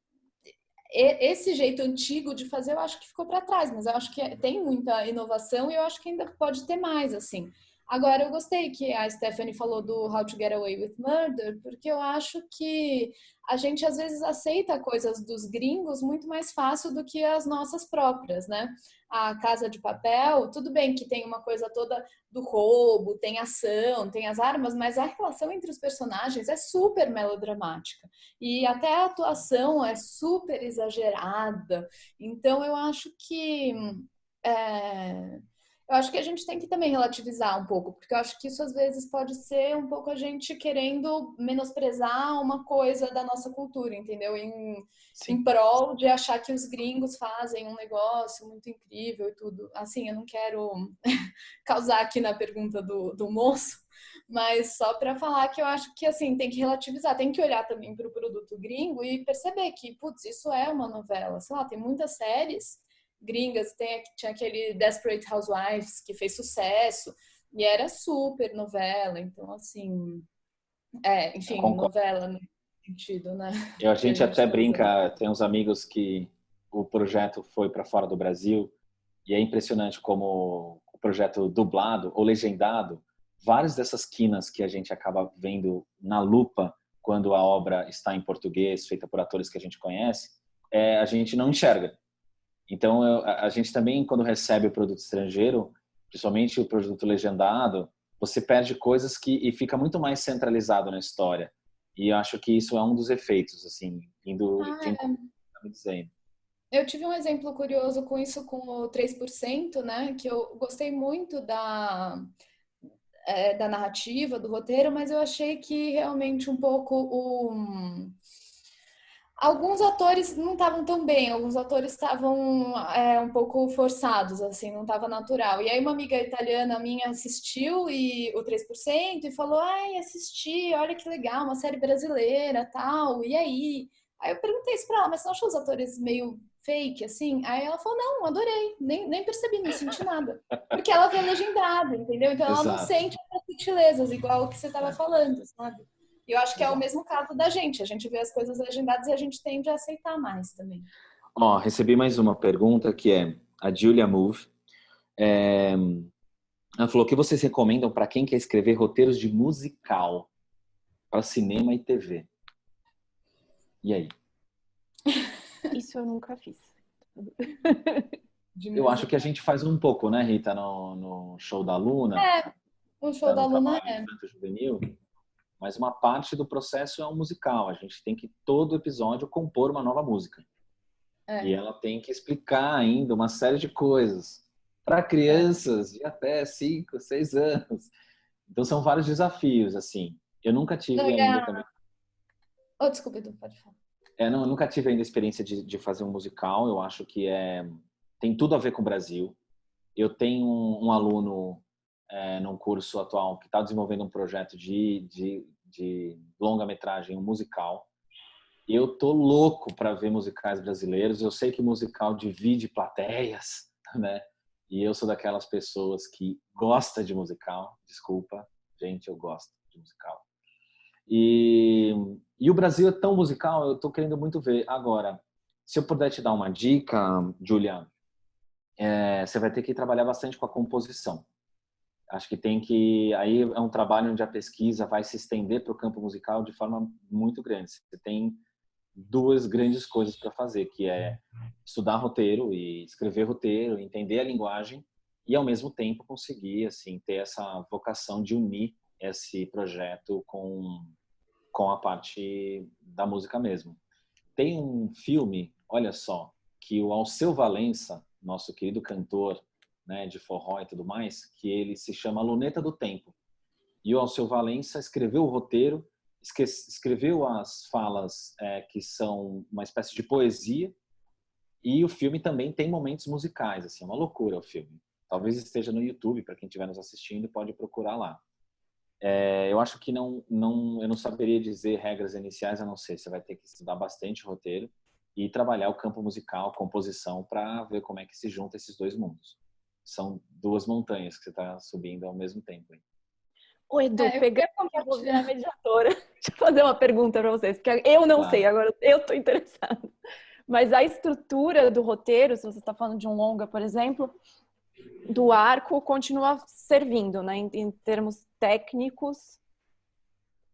esse jeito antigo de fazer, eu acho que ficou para trás, mas eu acho que tem muita inovação e eu acho que ainda pode ter mais, assim. Agora, eu gostei que a Stephanie falou do How to Get Away with Murder, porque eu acho que a gente às vezes aceita coisas dos gringos muito mais fácil do que as nossas próprias, né? A Casa de Papel, tudo bem que tem uma coisa toda do roubo, tem ação, tem as armas, mas a relação entre os personagens é super melodramática. E até a atuação é super exagerada. Então, eu acho que... Eu acho que a gente tem que também relativizar um pouco, porque eu acho que isso às vezes pode ser um pouco a gente querendo menosprezar uma coisa da nossa cultura, entendeu? Em prol de achar que os gringos fazem um negócio muito incrível e tudo. Assim, eu não quero causar aqui na pergunta do moço, mas só para falar que eu acho que assim tem que relativizar, tem que olhar também para o produto gringo e perceber que, putz, isso é uma novela. Sei lá, tem muitas séries gringas, tinha aquele Desperate Housewives que fez sucesso e era super novela, então assim, enfim, novela no sentido, né? A gente até tá brinca, tem uns amigos que o projeto foi para fora do Brasil e é impressionante como o projeto dublado ou legendado, várias dessas quinas que a gente acaba vendo na lupa quando a obra está em português, feita por atores que a gente conhece, a gente não enxerga. Então, a gente também, quando recebe o produto estrangeiro, principalmente o produto legendado, você perde coisas e fica muito mais centralizado na história. E eu acho que isso é um dos efeitos, assim, indo de encontro ao que você está me dizendo. Eu tive um exemplo curioso com isso, com o 3%, né? Que eu gostei muito da narrativa, do roteiro, mas eu achei que realmente um pouco alguns atores não estavam tão bem, alguns atores estavam um pouco forçados, assim, não estava natural. E aí uma amiga italiana minha assistiu o 3% e falou, ai, assisti, olha que legal, uma série brasileira, tal, e aí? Aí eu perguntei isso pra ela, mas você não achou os atores meio fake, assim? Aí ela falou, não, adorei, nem percebi, não senti nada. Porque ela vê legendado, entendeu? Então ela não sente as sutilezas, igual o que você estava falando, sabe? E eu acho que é o mesmo caso da gente. A gente vê as coisas legendadas e a gente tende a aceitar mais também. Recebi mais uma pergunta que é a Julia Move. Ela falou: o que vocês recomendam para quem quer escrever roteiros de musical para cinema e TV? E aí? Isso eu nunca fiz. Eu acho que a gente faz um pouco, né, Rita, no show da Luna. O show da Luna Juvenil. Mas uma parte do processo é um musical. A gente tem que, todo episódio, compor uma nova música. E ela tem que explicar ainda uma série de coisas para crianças de até 5, 6 anos. Então, são vários desafios, assim. Eu nunca tive ainda também... desculpa, Edu, pode falar. Não, eu nunca tive ainda a experiência de fazer um musical. Eu acho que tem tudo a ver com o Brasil. Eu tenho um aluno num curso atual que está desenvolvendo um projeto de longa-metragem, um musical. Eu tô louco para ver musicais brasileiros. Eu sei que musical divide plateias, né? E eu sou daquelas pessoas que gosta de musical. Desculpa, gente, eu gosto de musical. E o Brasil é tão musical, eu tô querendo muito ver. Agora, se eu puder te dar uma dica, Julia, você vai ter que trabalhar bastante com a composição. Acho que aí é um trabalho onde a pesquisa vai se estender para o campo musical de forma muito grande. Você tem duas grandes coisas para fazer, que é estudar roteiro e escrever roteiro, entender a linguagem e ao mesmo tempo conseguir assim ter essa vocação de unir esse projeto com a parte da música mesmo. Tem um filme, olha só, que o Alceu Valença, nosso querido cantor, né, de forró e tudo mais, que ele se chama Luneta do Tempo. E o Alceu Valença escreveu o roteiro, escreveu as falas que são uma espécie de poesia, e o filme também tem momentos musicais, assim, é uma loucura o filme. Talvez esteja no YouTube, para quem estiver nos assistindo, pode procurar lá. Eu acho que eu não saberia dizer regras iniciais, a não ser, você vai ter que estudar bastante roteiro e trabalhar o campo musical, composição, para ver como é que se junta esses dois mundos. São duas montanhas que você está subindo ao mesmo tempo. Hein? Ô, Edu, pegando que eu vou virar compartilhar. mediadora, deixa eu fazer uma pergunta para vocês, porque eu não sei, agora eu estou interessada. Mas a estrutura do roteiro, se você está falando de um longa, por exemplo, do arco continua servindo, né? Em termos técnicos,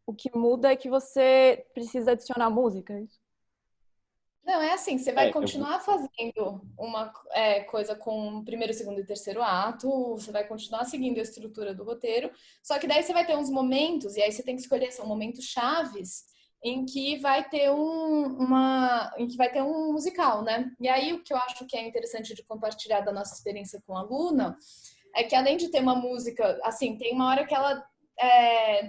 o que muda é que você precisa adicionar música. Não, é assim, você vai continuar fazendo uma coisa com o primeiro, segundo e terceiro ato, você vai continuar seguindo a estrutura do roteiro, só que daí você vai ter uns momentos, e aí você tem que escolher, são momentos chaves, em que vai ter um musical, né? E aí o que eu acho que é interessante de compartilhar da nossa experiência com a Luna é que além de ter uma música, assim, tem uma hora que ela,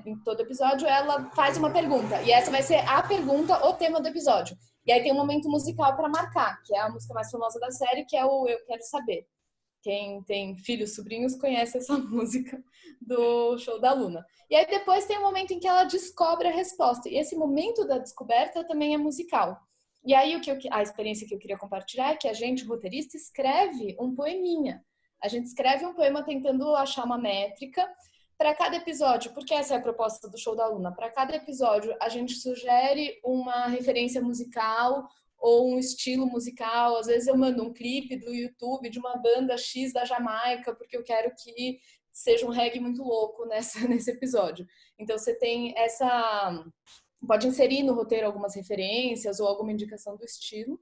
em todo episódio, ela faz uma pergunta, e essa vai ser a pergunta, o tema do episódio. E aí tem um momento musical para marcar, que é a música mais famosa da série, que é o Eu Quero Saber. Quem tem filhos, sobrinhos, conhece essa música do show da Luna. E aí depois tem um momento em que ela descobre a resposta. E esse momento da descoberta também é musical. E aí a experiência que eu queria compartilhar é que a gente, roteirista, escreve um poeminha. A gente escreve um poema tentando achar uma métrica para cada episódio, porque essa é a proposta do show da Luna. Para cada episódio, a gente sugere uma referência musical ou um estilo musical. Às vezes eu mando um clipe do YouTube de uma banda X da Jamaica, porque eu quero que seja um reggae muito louco nesse episódio. Então você tem pode inserir no roteiro algumas referências ou alguma indicação do estilo.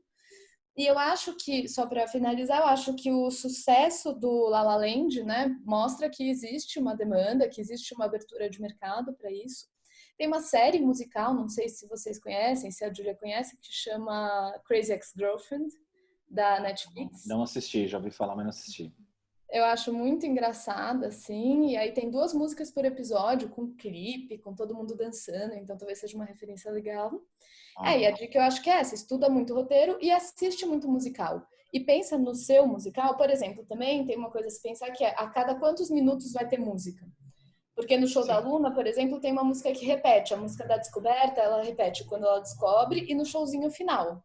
E eu acho que, só para finalizar, eu acho que o sucesso do La La Land, né, mostra que existe uma demanda, que existe uma abertura de mercado para isso. Tem uma série musical, não sei se vocês conhecem, se a Júlia conhece, que chama Crazy Ex-Girlfriend, da Netflix. Não assisti, já ouvi falar, mas não assisti. Eu acho muito engraçada, assim, e aí tem 2 músicas por episódio, com clipe, com todo mundo dançando, então talvez seja uma referência legal. E a dica eu acho que é essa, estuda muito roteiro e assiste muito musical. E pensa no seu musical, por exemplo, também tem uma coisa a se pensar que é a cada quantos minutos vai ter música. Porque no show da Luna, por exemplo, tem uma música que repete, a música da descoberta, ela repete quando ela descobre e no showzinho final.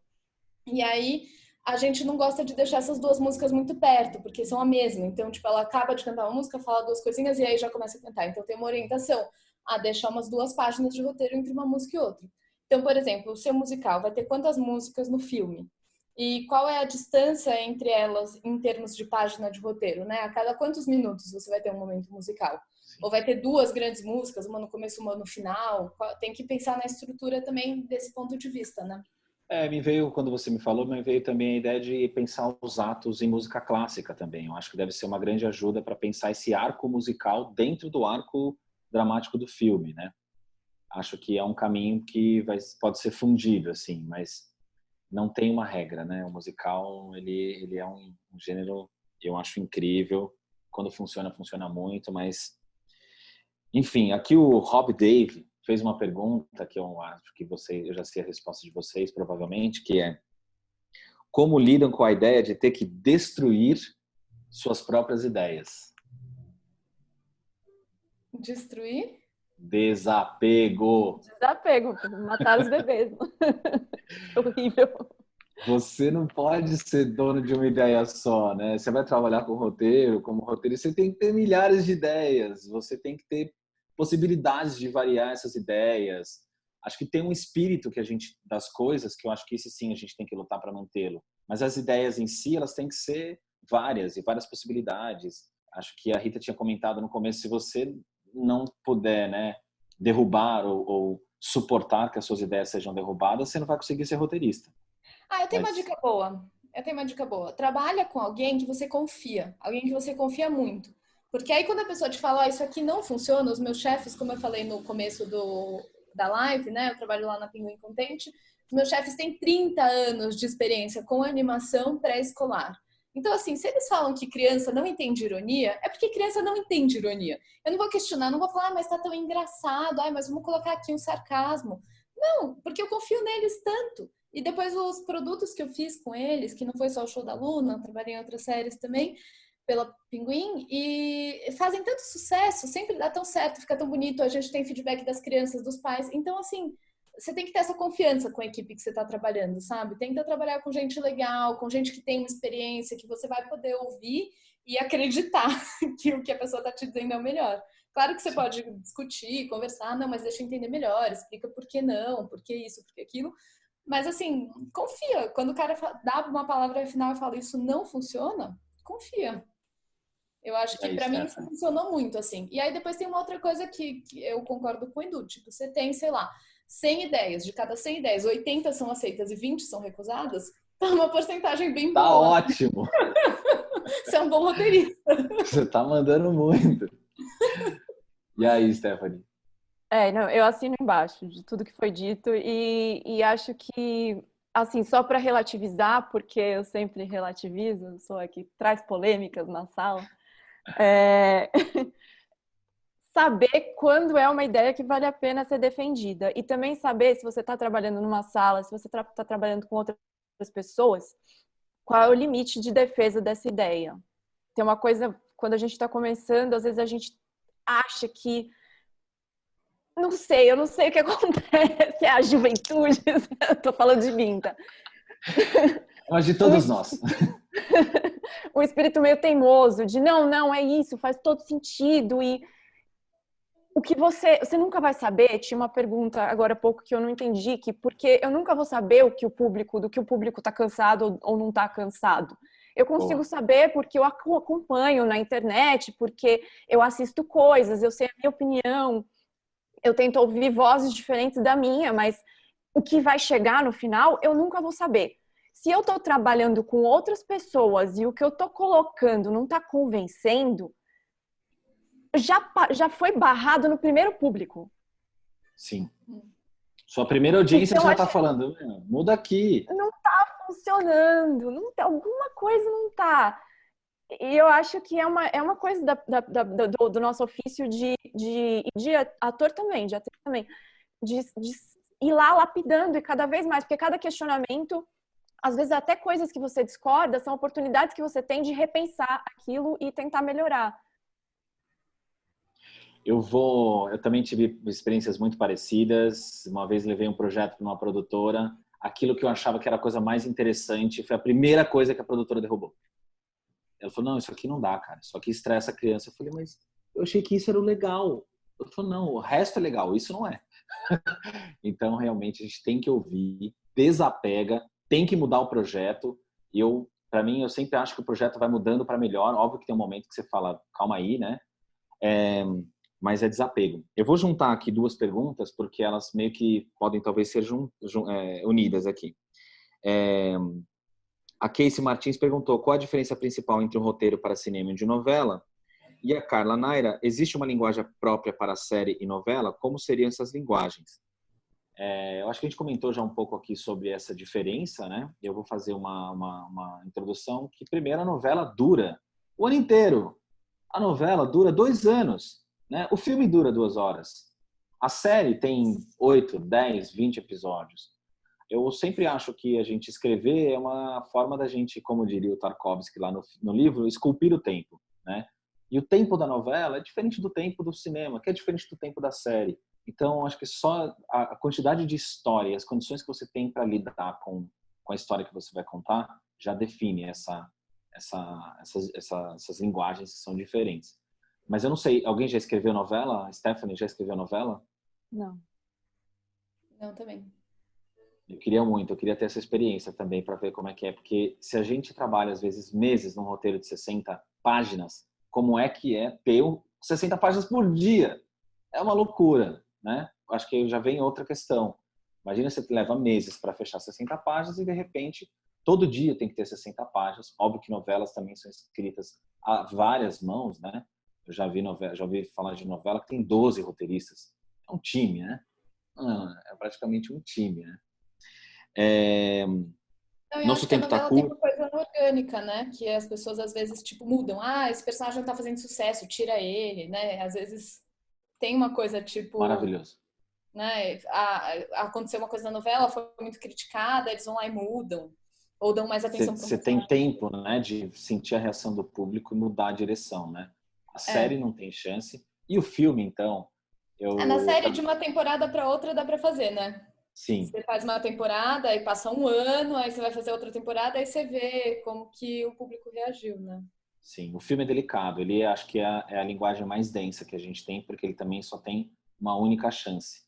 E aí a gente não gosta de deixar essas 2 músicas muito perto, porque são a mesma. Então, tipo, ela acaba de cantar uma música, fala 2 coisinhas e aí já começa a cantar. Então tem uma orientação a deixar umas 2 páginas de roteiro entre uma música e outra. Então, por exemplo, o seu musical vai ter quantas músicas no filme? E qual é a distância entre elas em termos de página de roteiro, né? A cada quantos minutos você vai ter um momento musical? Sim. Ou vai ter 2 grandes músicas, uma no começo, uma no final? Tem que pensar na estrutura também desse ponto de vista, né? Me veio, quando você me falou, me veio também a ideia de pensar os atos em música clássica também. Eu acho que deve ser uma grande ajuda para pensar esse arco musical dentro do arco dramático do filme, né? Acho que é um caminho que pode ser fundido, assim, mas não tem uma regra, né? O musical, ele é um gênero, eu acho incrível. Quando funciona, funciona muito, mas... Enfim, aqui o Rob Dave fez uma pergunta que eu acho que eu já sei a resposta de vocês, provavelmente, que é: como lidam com a ideia de ter que destruir suas próprias ideias? Destruir? Desapego. Desapego, matar os bebês. Horrível. Você não pode ser dono de uma ideia só, né? Você vai trabalhar com roteiro, como roteirista, você tem que ter milhares de ideias, você tem que ter possibilidades de variar essas ideias. Acho que tem um espírito das coisas que eu acho que esse sim a gente tem que lutar para mantê-lo. Mas as ideias em si, elas têm que ser várias e várias possibilidades. Acho que a Rita tinha comentado no começo, se você não puder, né, derrubar ou suportar que as suas ideias sejam derrubadas, você não vai conseguir ser roteirista. Eu tenho uma dica boa. Trabalha com alguém que você confia. Alguém que você confia muito. Porque aí quando a pessoa te fala, isso aqui não funciona, os meus chefes, como eu falei no começo da live, né? Eu trabalho lá na Pinguim Contente. Os meus chefes têm 30 anos de experiência com animação pré-escolar. Então, assim, se eles falam que criança não entende ironia, é porque criança não entende ironia. Eu não vou questionar, não vou falar, mas tá tão engraçado, mas vamos colocar aqui um sarcasmo. Não, porque eu confio neles tanto. E depois os produtos que eu fiz com eles, que não foi só o Show da Luna, trabalhei em outras séries também, pela Pinguim, e fazem tanto sucesso, sempre dá tão certo, fica tão bonito, a gente tem feedback das crianças, dos pais. Então, assim, você tem que ter essa confiança com a equipe que você está trabalhando, sabe? Tenta trabalhar com gente legal, com gente que tem uma experiência, que você vai poder ouvir e acreditar que o que a pessoa está te dizendo é o melhor. Claro que você pode discutir, conversar, não, mas deixa eu entender melhor, explica por que não, por que isso, por que aquilo. Mas, assim, confia. Quando o cara dá uma palavra final e fala isso não funciona, confia. Eu acho que para mim isso funcionou muito, assim. E aí depois tem uma outra coisa que eu concordo com o Edu. Tipo, você tem, sei lá, 100 ideias. De cada 100 ideias, 80 são aceitas e 20 são recusadas. Tá uma porcentagem bem boa. Tá ótimo. Você é um bom roteirista. Você tá mandando muito. E aí, Stephanie? Não, eu assino embaixo de tudo que foi dito e acho que, assim, só para relativizar, porque eu sempre relativizo, sou a que traz polêmicas na sala, saber quando é uma ideia que vale a pena ser defendida e também saber se você está trabalhando numa sala, se você está trabalhando com outras pessoas, qual é o limite de defesa dessa ideia. Tem uma coisa, quando a gente está começando, às vezes a gente acha que não sei, eu não sei o que acontece, é a juventude, eu tô falando de mim, tá? Mas de todos nós. O espírito meio teimoso, de não, é isso, faz todo sentido, e o que você nunca vai saber, tinha uma pergunta agora há pouco que eu não entendi, porque eu nunca vou saber do que o público tá cansado ou não tá cansado. Eu consigo saber porque eu acompanho na internet, porque eu assisto coisas, eu sei a minha opinião, eu tento ouvir vozes diferentes da minha, mas o que vai chegar no final, eu nunca vou saber. Se eu estou trabalhando com outras pessoas e o que eu estou colocando não está convencendo, já foi barrado no primeiro público. Sim. Sua primeira audiência então, já está falando, muda aqui. Não está funcionando, alguma coisa não está. E eu acho que é uma coisa do nosso ofício de ator também, de atriz também, de ir lá lapidando e cada vez mais, porque cada questionamento, às vezes até coisas que você discorda, são oportunidades que você tem de repensar aquilo e tentar melhorar. Eu também tive experiências muito parecidas. Uma vez levei um projeto para uma produtora, aquilo que eu achava que era a coisa mais interessante foi a primeira coisa que a produtora derrubou. Ela falou, não, isso aqui não dá, cara. Isso aqui estressa a criança. Eu falei, mas eu achei que isso era o legal. Ela falou, não, o resto é legal, isso não é. Então, realmente, a gente tem que ouvir, desapega, tem que mudar o projeto. E para mim, eu sempre acho que o projeto vai mudando para melhor. Óbvio que tem um momento que você fala, calma aí, né? Mas é desapego. Eu vou juntar aqui duas perguntas, porque elas meio que podem talvez ser unidas aqui. A Casey Martins perguntou qual a diferença principal entre um roteiro para cinema e de novela. E a Carla Naira, existe uma linguagem própria para série e novela? Como seriam essas linguagens? Eu acho que a gente comentou já um pouco aqui sobre essa diferença, né? Eu vou fazer uma introdução que, primeiro, a novela dura o ano inteiro. A novela dura 2 anos, né? O filme dura 2 horas. A série tem 8, 10, 20 episódios. Eu sempre acho que a gente escrever é uma forma da gente, como diria o Tarkovsky lá no livro, esculpir o tempo, né? E o tempo da novela é diferente do tempo do cinema, que é diferente do tempo da série. Então, acho que só a quantidade de história, as condições que você tem para lidar com a história que você vai contar, já define essas linguagens que são diferentes. Mas eu não sei, alguém já escreveu novela? Stephanie já escreveu novela? Não. Não, também. Eu queria ter essa experiência também para ver como é que é, porque se a gente trabalha às vezes meses num roteiro de 60 páginas, como é que é ter 60 páginas por dia? É uma loucura, né? Acho que já vem outra questão. Imagina você leva meses para fechar 60 páginas e de repente todo dia tem que ter 60 páginas. Óbvio que novelas também são escritas a várias mãos, né? Eu já ouvi falar de novela que tem 12 roteiristas. É um time, né? É praticamente um time, né? Não, Nosso tempo está curto. Tem uma coisa orgânica, né? Que as pessoas às vezes tipo mudam. Ah, esse personagem não tá fazendo sucesso, tira ele, né? Às vezes tem uma coisa tipo, Maravilhoso. né? Aconteceu uma coisa na novela, foi muito criticada, eles vão lá e mudam ou dão mais atenção para um Você tem personagem. tempo, né, de sentir a reação do público e mudar a direção, né? A série É. não tem chance. E o filme, então, Na eu série de uma temporada para outra dá para fazer, né? sim, Você faz uma temporada, aí passa um ano, aí você vai fazer outra temporada, aí você vê como que o público reagiu, né? sim. O filme é delicado. Ele acho que é a linguagem mais densa que a gente tem, porque ele também só tem uma única chance.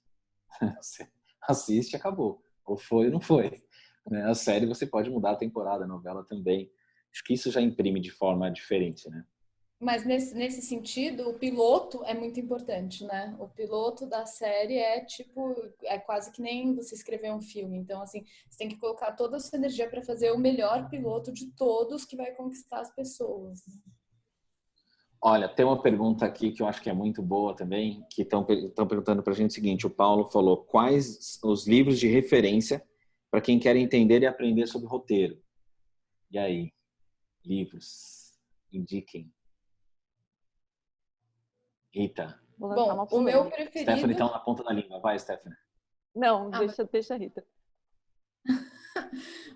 Você assiste e acabou. Ou foi ou não foi. Né? A série você pode mudar a temporada, a novela também. Acho que isso já imprime de forma diferente, né? Mas nesse sentido, o piloto é muito importante, né? O piloto da série é tipo, é quase que nem você escrever um filme. Então, assim, você tem que colocar toda a sua energia para fazer o melhor piloto de todos que vai conquistar as pessoas. Olha, tem uma pergunta aqui que eu acho que é muito boa também, que estão perguntando para a gente o seguinte: o Paulo falou quais os livros de referência para quem quer entender e aprender sobre roteiro. E aí, livros, indiquem. Rita, Vou lançar Bom, uma o meu polêmica. Stephanie preferido. está na ponta da língua. Vai, Stephanie. Não, Ah, deixa a Rita.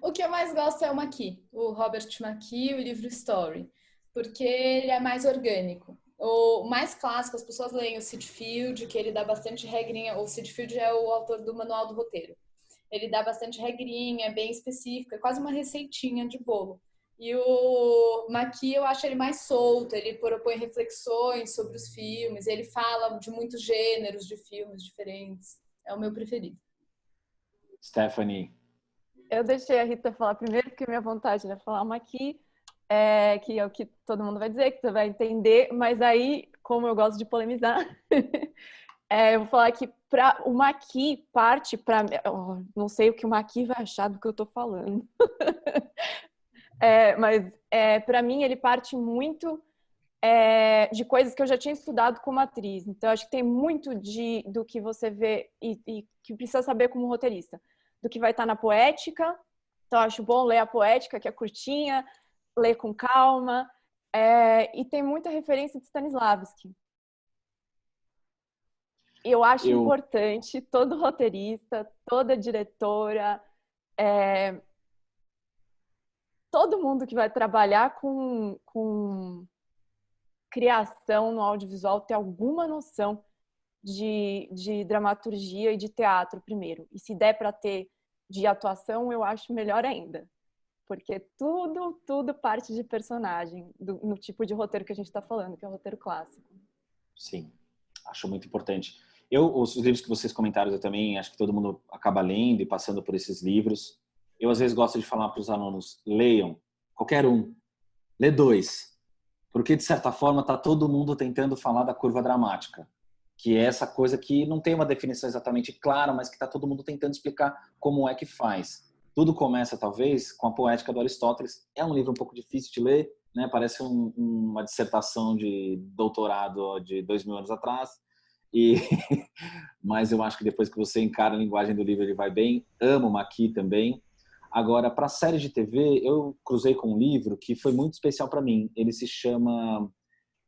o que eu mais gosto é o Maqui, o Robert Maqui, o livro Story, porque ele é mais orgânico. O mais clássico, as pessoas leem o Sid Field, que ele dá bastante regrinha. O Sid Field é o autor do Manual do Roteiro. Ele dá bastante regrinha, é bem específico, é quase uma receitinha de bolo. E o Maqui, eu acho ele mais solto, ele propõe reflexões sobre os filmes, ele fala de muitos gêneros de filmes diferentes. É o meu preferido. Stephanie, Eu deixei a Rita falar primeiro, porque minha vontade era falar uma aqui, que é o que todo mundo vai dizer, que você vai entender, mas aí, como eu gosto de polemizar, eu vou falar que o Maqui parte para. Não sei o que o Maqui vai achar do que eu estou falando. Mas para mim ele parte muito de coisas que eu já tinha estudado como atriz. Então, acho que tem muito do que você vê e que precisa saber como roteirista. Do que vai estar na poética. Então, acho bom ler a poética, que é curtinha, ler com calma. E tem muita referência de Stanislavski. Eu acho eu importante todo roteirista, toda diretora, todo mundo que vai trabalhar com criação no audiovisual ter alguma noção de dramaturgia e de teatro primeiro. E se der para ter de atuação, eu acho melhor ainda. Porque tudo parte de personagem, no tipo de roteiro que a gente está falando, que é o roteiro clássico. sim, acho muito importante. Os livros que vocês comentaram, eu também acho que todo mundo acaba lendo e passando por esses livros. Eu, às vezes, gosto de falar para os alunos, leiam, qualquer um, lê 2. Porque, de certa forma, está todo mundo tentando falar da curva dramática, que é essa coisa que não tem uma definição exatamente clara, mas que está todo mundo tentando explicar como é que faz. Tudo começa, talvez, com a Poética do Aristóteles. É um livro um pouco difícil de ler, né? Parece uma dissertação de doutorado de 2000 anos atrás. E mas eu acho que depois que você encara a linguagem do livro, ele vai bem. Amo Maqui também. Agora, para série de TV, eu cruzei com um livro que foi muito especial para mim. Ele se chama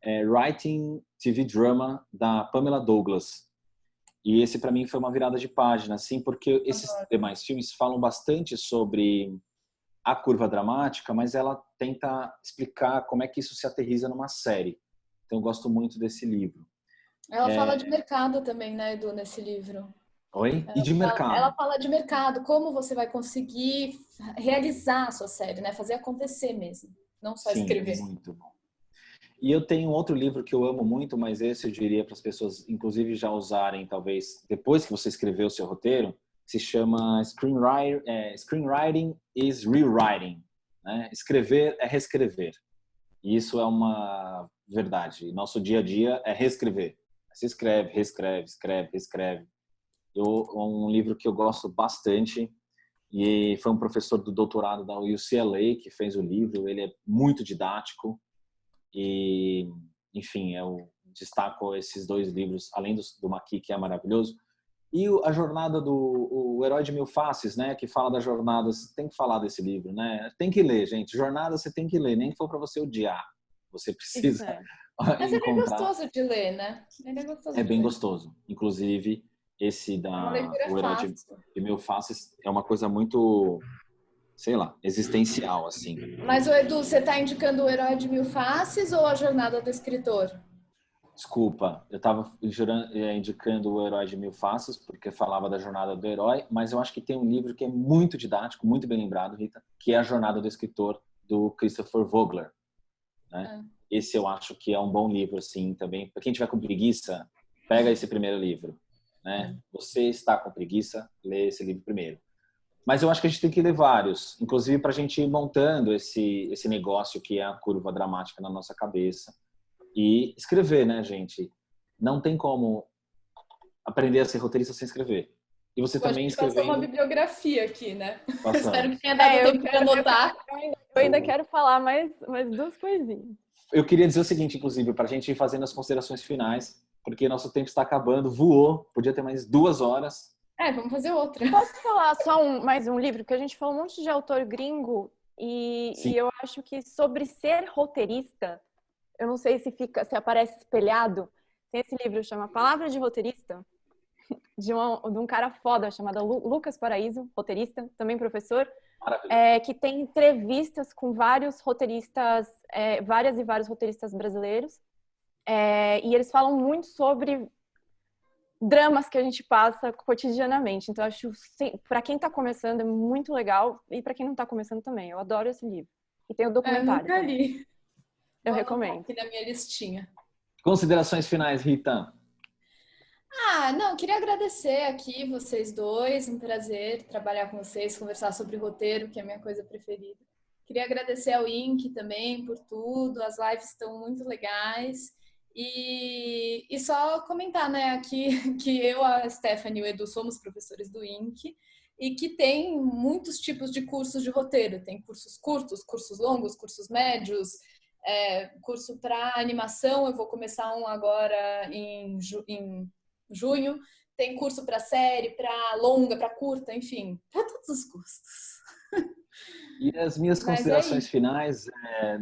Writing TV Drama, da Pamela Douglas. E esse, para mim, foi uma virada de página, assim, porque esses demais filmes falam bastante sobre a curva dramática, mas ela tenta explicar como é que isso se aterriza numa série. Então, eu gosto muito desse livro. Ela fala de mercado também, né, Edu, nesse livro. Oi? E de Ela mercado. fala de mercado, como você vai conseguir realizar a sua série, né? Fazer acontecer mesmo, não só Sim, escrever. muito bom. E eu tenho outro livro que eu amo muito, mas esse eu diria para as pessoas, inclusive, já usarem, talvez, depois que você escreveu o seu roteiro, que se chama Screenwriting is Rewriting. Né? Escrever é reescrever. E isso é uma verdade. Nosso dia a dia é reescrever. Você escreve, reescreve, escreve, reescreve. Um livro que eu gosto bastante, e foi um professor do doutorado da UCLA que fez o livro. Ele é muito didático. E, enfim, eu destaco esses dois livros, além do Maqui, que é maravilhoso. E a jornada o Herói de Mil Faces, né? Que fala das jornadas. Tem que falar desse livro, né? Tem que ler, gente. Jornada você tem que ler, nem que for para você odiar. Você precisa Mas ele é encontrar. gostoso de ler, né? Ele é gostoso É de bem ler. gostoso. Inclusive, esse É uma leitura o Herói fácil. de Mil Faces é uma coisa muito, sei lá, existencial, assim. Mas, Edu, você está indicando o Herói de Mil Faces ou a Jornada do Escritor? Desculpa, eu estava indicando o Herói de Mil Faces, porque falava da jornada do herói, mas eu acho que tem um livro que é muito didático, muito bem lembrado, Rita, que é A Jornada do Escritor, do Christopher Vogler. Né? Esse eu acho que é um bom livro, assim, também. Para quem tiver com preguiça, pega esse primeiro livro. Né? Você está com preguiça, lê esse livro primeiro. Mas eu acho que a gente tem que ler vários, inclusive para a gente ir montando esse negócio que é a curva dramática na nossa cabeça. E escrever, né, gente? Não tem como aprender a ser roteirista sem escrever. E você também escrevendo... passou uma bibliografia aqui, né? Passamos. Espero que tenha dado tempo de anotar. Eu ainda quero falar mais duas coisinhas. Eu queria dizer o seguinte, inclusive, para a gente ir fazendo as considerações finais, porque nosso tempo está acabando, voou, podia ter mais 2 horas. Vamos fazer outra. Posso falar só mais um livro? Porque a gente falou um monte de autor gringo e eu acho que sobre ser roteirista, eu não sei se aparece espelhado. Tem esse livro que chama Palavra de Roteirista, de um cara foda chamado Lucas Paraíso, roteirista, também professor, que tem entrevistas com vários roteiristas, vários roteiristas brasileiros, e eles falam muito sobre dramas que a gente passa cotidianamente. Então, acho para quem está começando é muito legal e para quem não está começando também. Eu adoro esse livro. E tem o documentário. Eu nunca li. Eu recomendo. Aqui na minha listinha. Considerações finais, Rita. Não, queria agradecer aqui vocês dois, um prazer trabalhar com vocês, conversar sobre roteiro, que é a minha coisa preferida. Queria agradecer ao INC também por tudo, as lives estão muito legais. E só comentar, né, aqui que eu, a Stephanie e o Edu somos professores do INC e que tem muitos tipos de cursos de roteiro. Tem cursos curtos, cursos longos, cursos médios, curso para animação, eu vou começar um agora em junho. Tem curso para série, para longa, para curta, enfim, para todos os custos. E as minhas considerações finais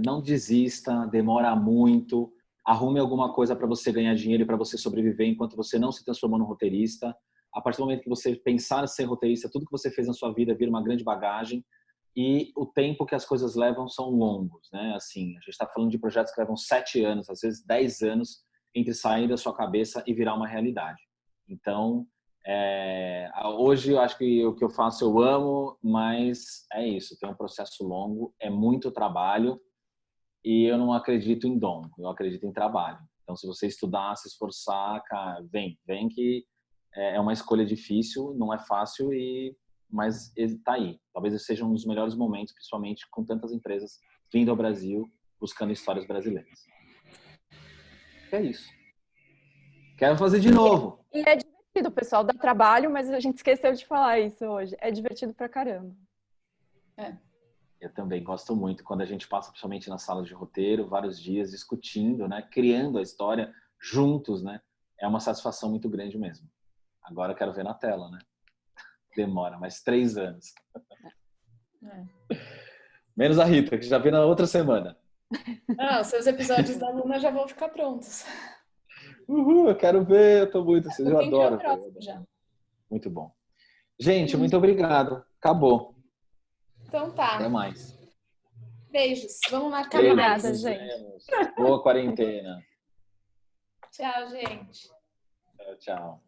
não desista, demora muito, arrume alguma coisa para você ganhar dinheiro e para você sobreviver enquanto você não se transformou num roteirista. A partir do momento que você pensar em ser roteirista, tudo que você fez na sua vida vira uma grande bagagem e o tempo que as coisas levam são longos, né? Assim, a gente está falando de projetos que levam 7 anos, às vezes 10 anos entre sair da sua cabeça e virar uma realidade. Então, hoje eu acho que o que eu faço eu amo, mas é isso, tem um processo longo, é muito trabalho e eu não acredito em dom, eu acredito em trabalho. Então, se você estudar, se esforçar, cara, vem que é uma escolha difícil, não é fácil, mas ele está aí. Talvez esse seja um dos melhores momentos, principalmente com tantas empresas vindo ao Brasil, buscando histórias brasileiras. É isso. Quero fazer de novo. E é divertido, pessoal, dá trabalho, mas a gente esqueceu de falar isso hoje. É divertido pra caramba. Eu também gosto muito quando a gente passa, principalmente na sala de roteiro, vários dias discutindo, né, criando a história juntos, né? É uma satisfação muito grande mesmo. Agora eu quero ver na tela, né? Demora mais 3 anos. Menos a Rita, que já vê na outra semana. Os seus episódios da Luna já vão ficar prontos. Uhul, eu quero ver, eu tô muito, eu adoro. Já. Muito bom. Gente, muito obrigado. Acabou. Então tá. Até mais. Beijos. Vamos marcar Obrigada, mais. gente. Boa quarentena. Tchau, gente. Tchau.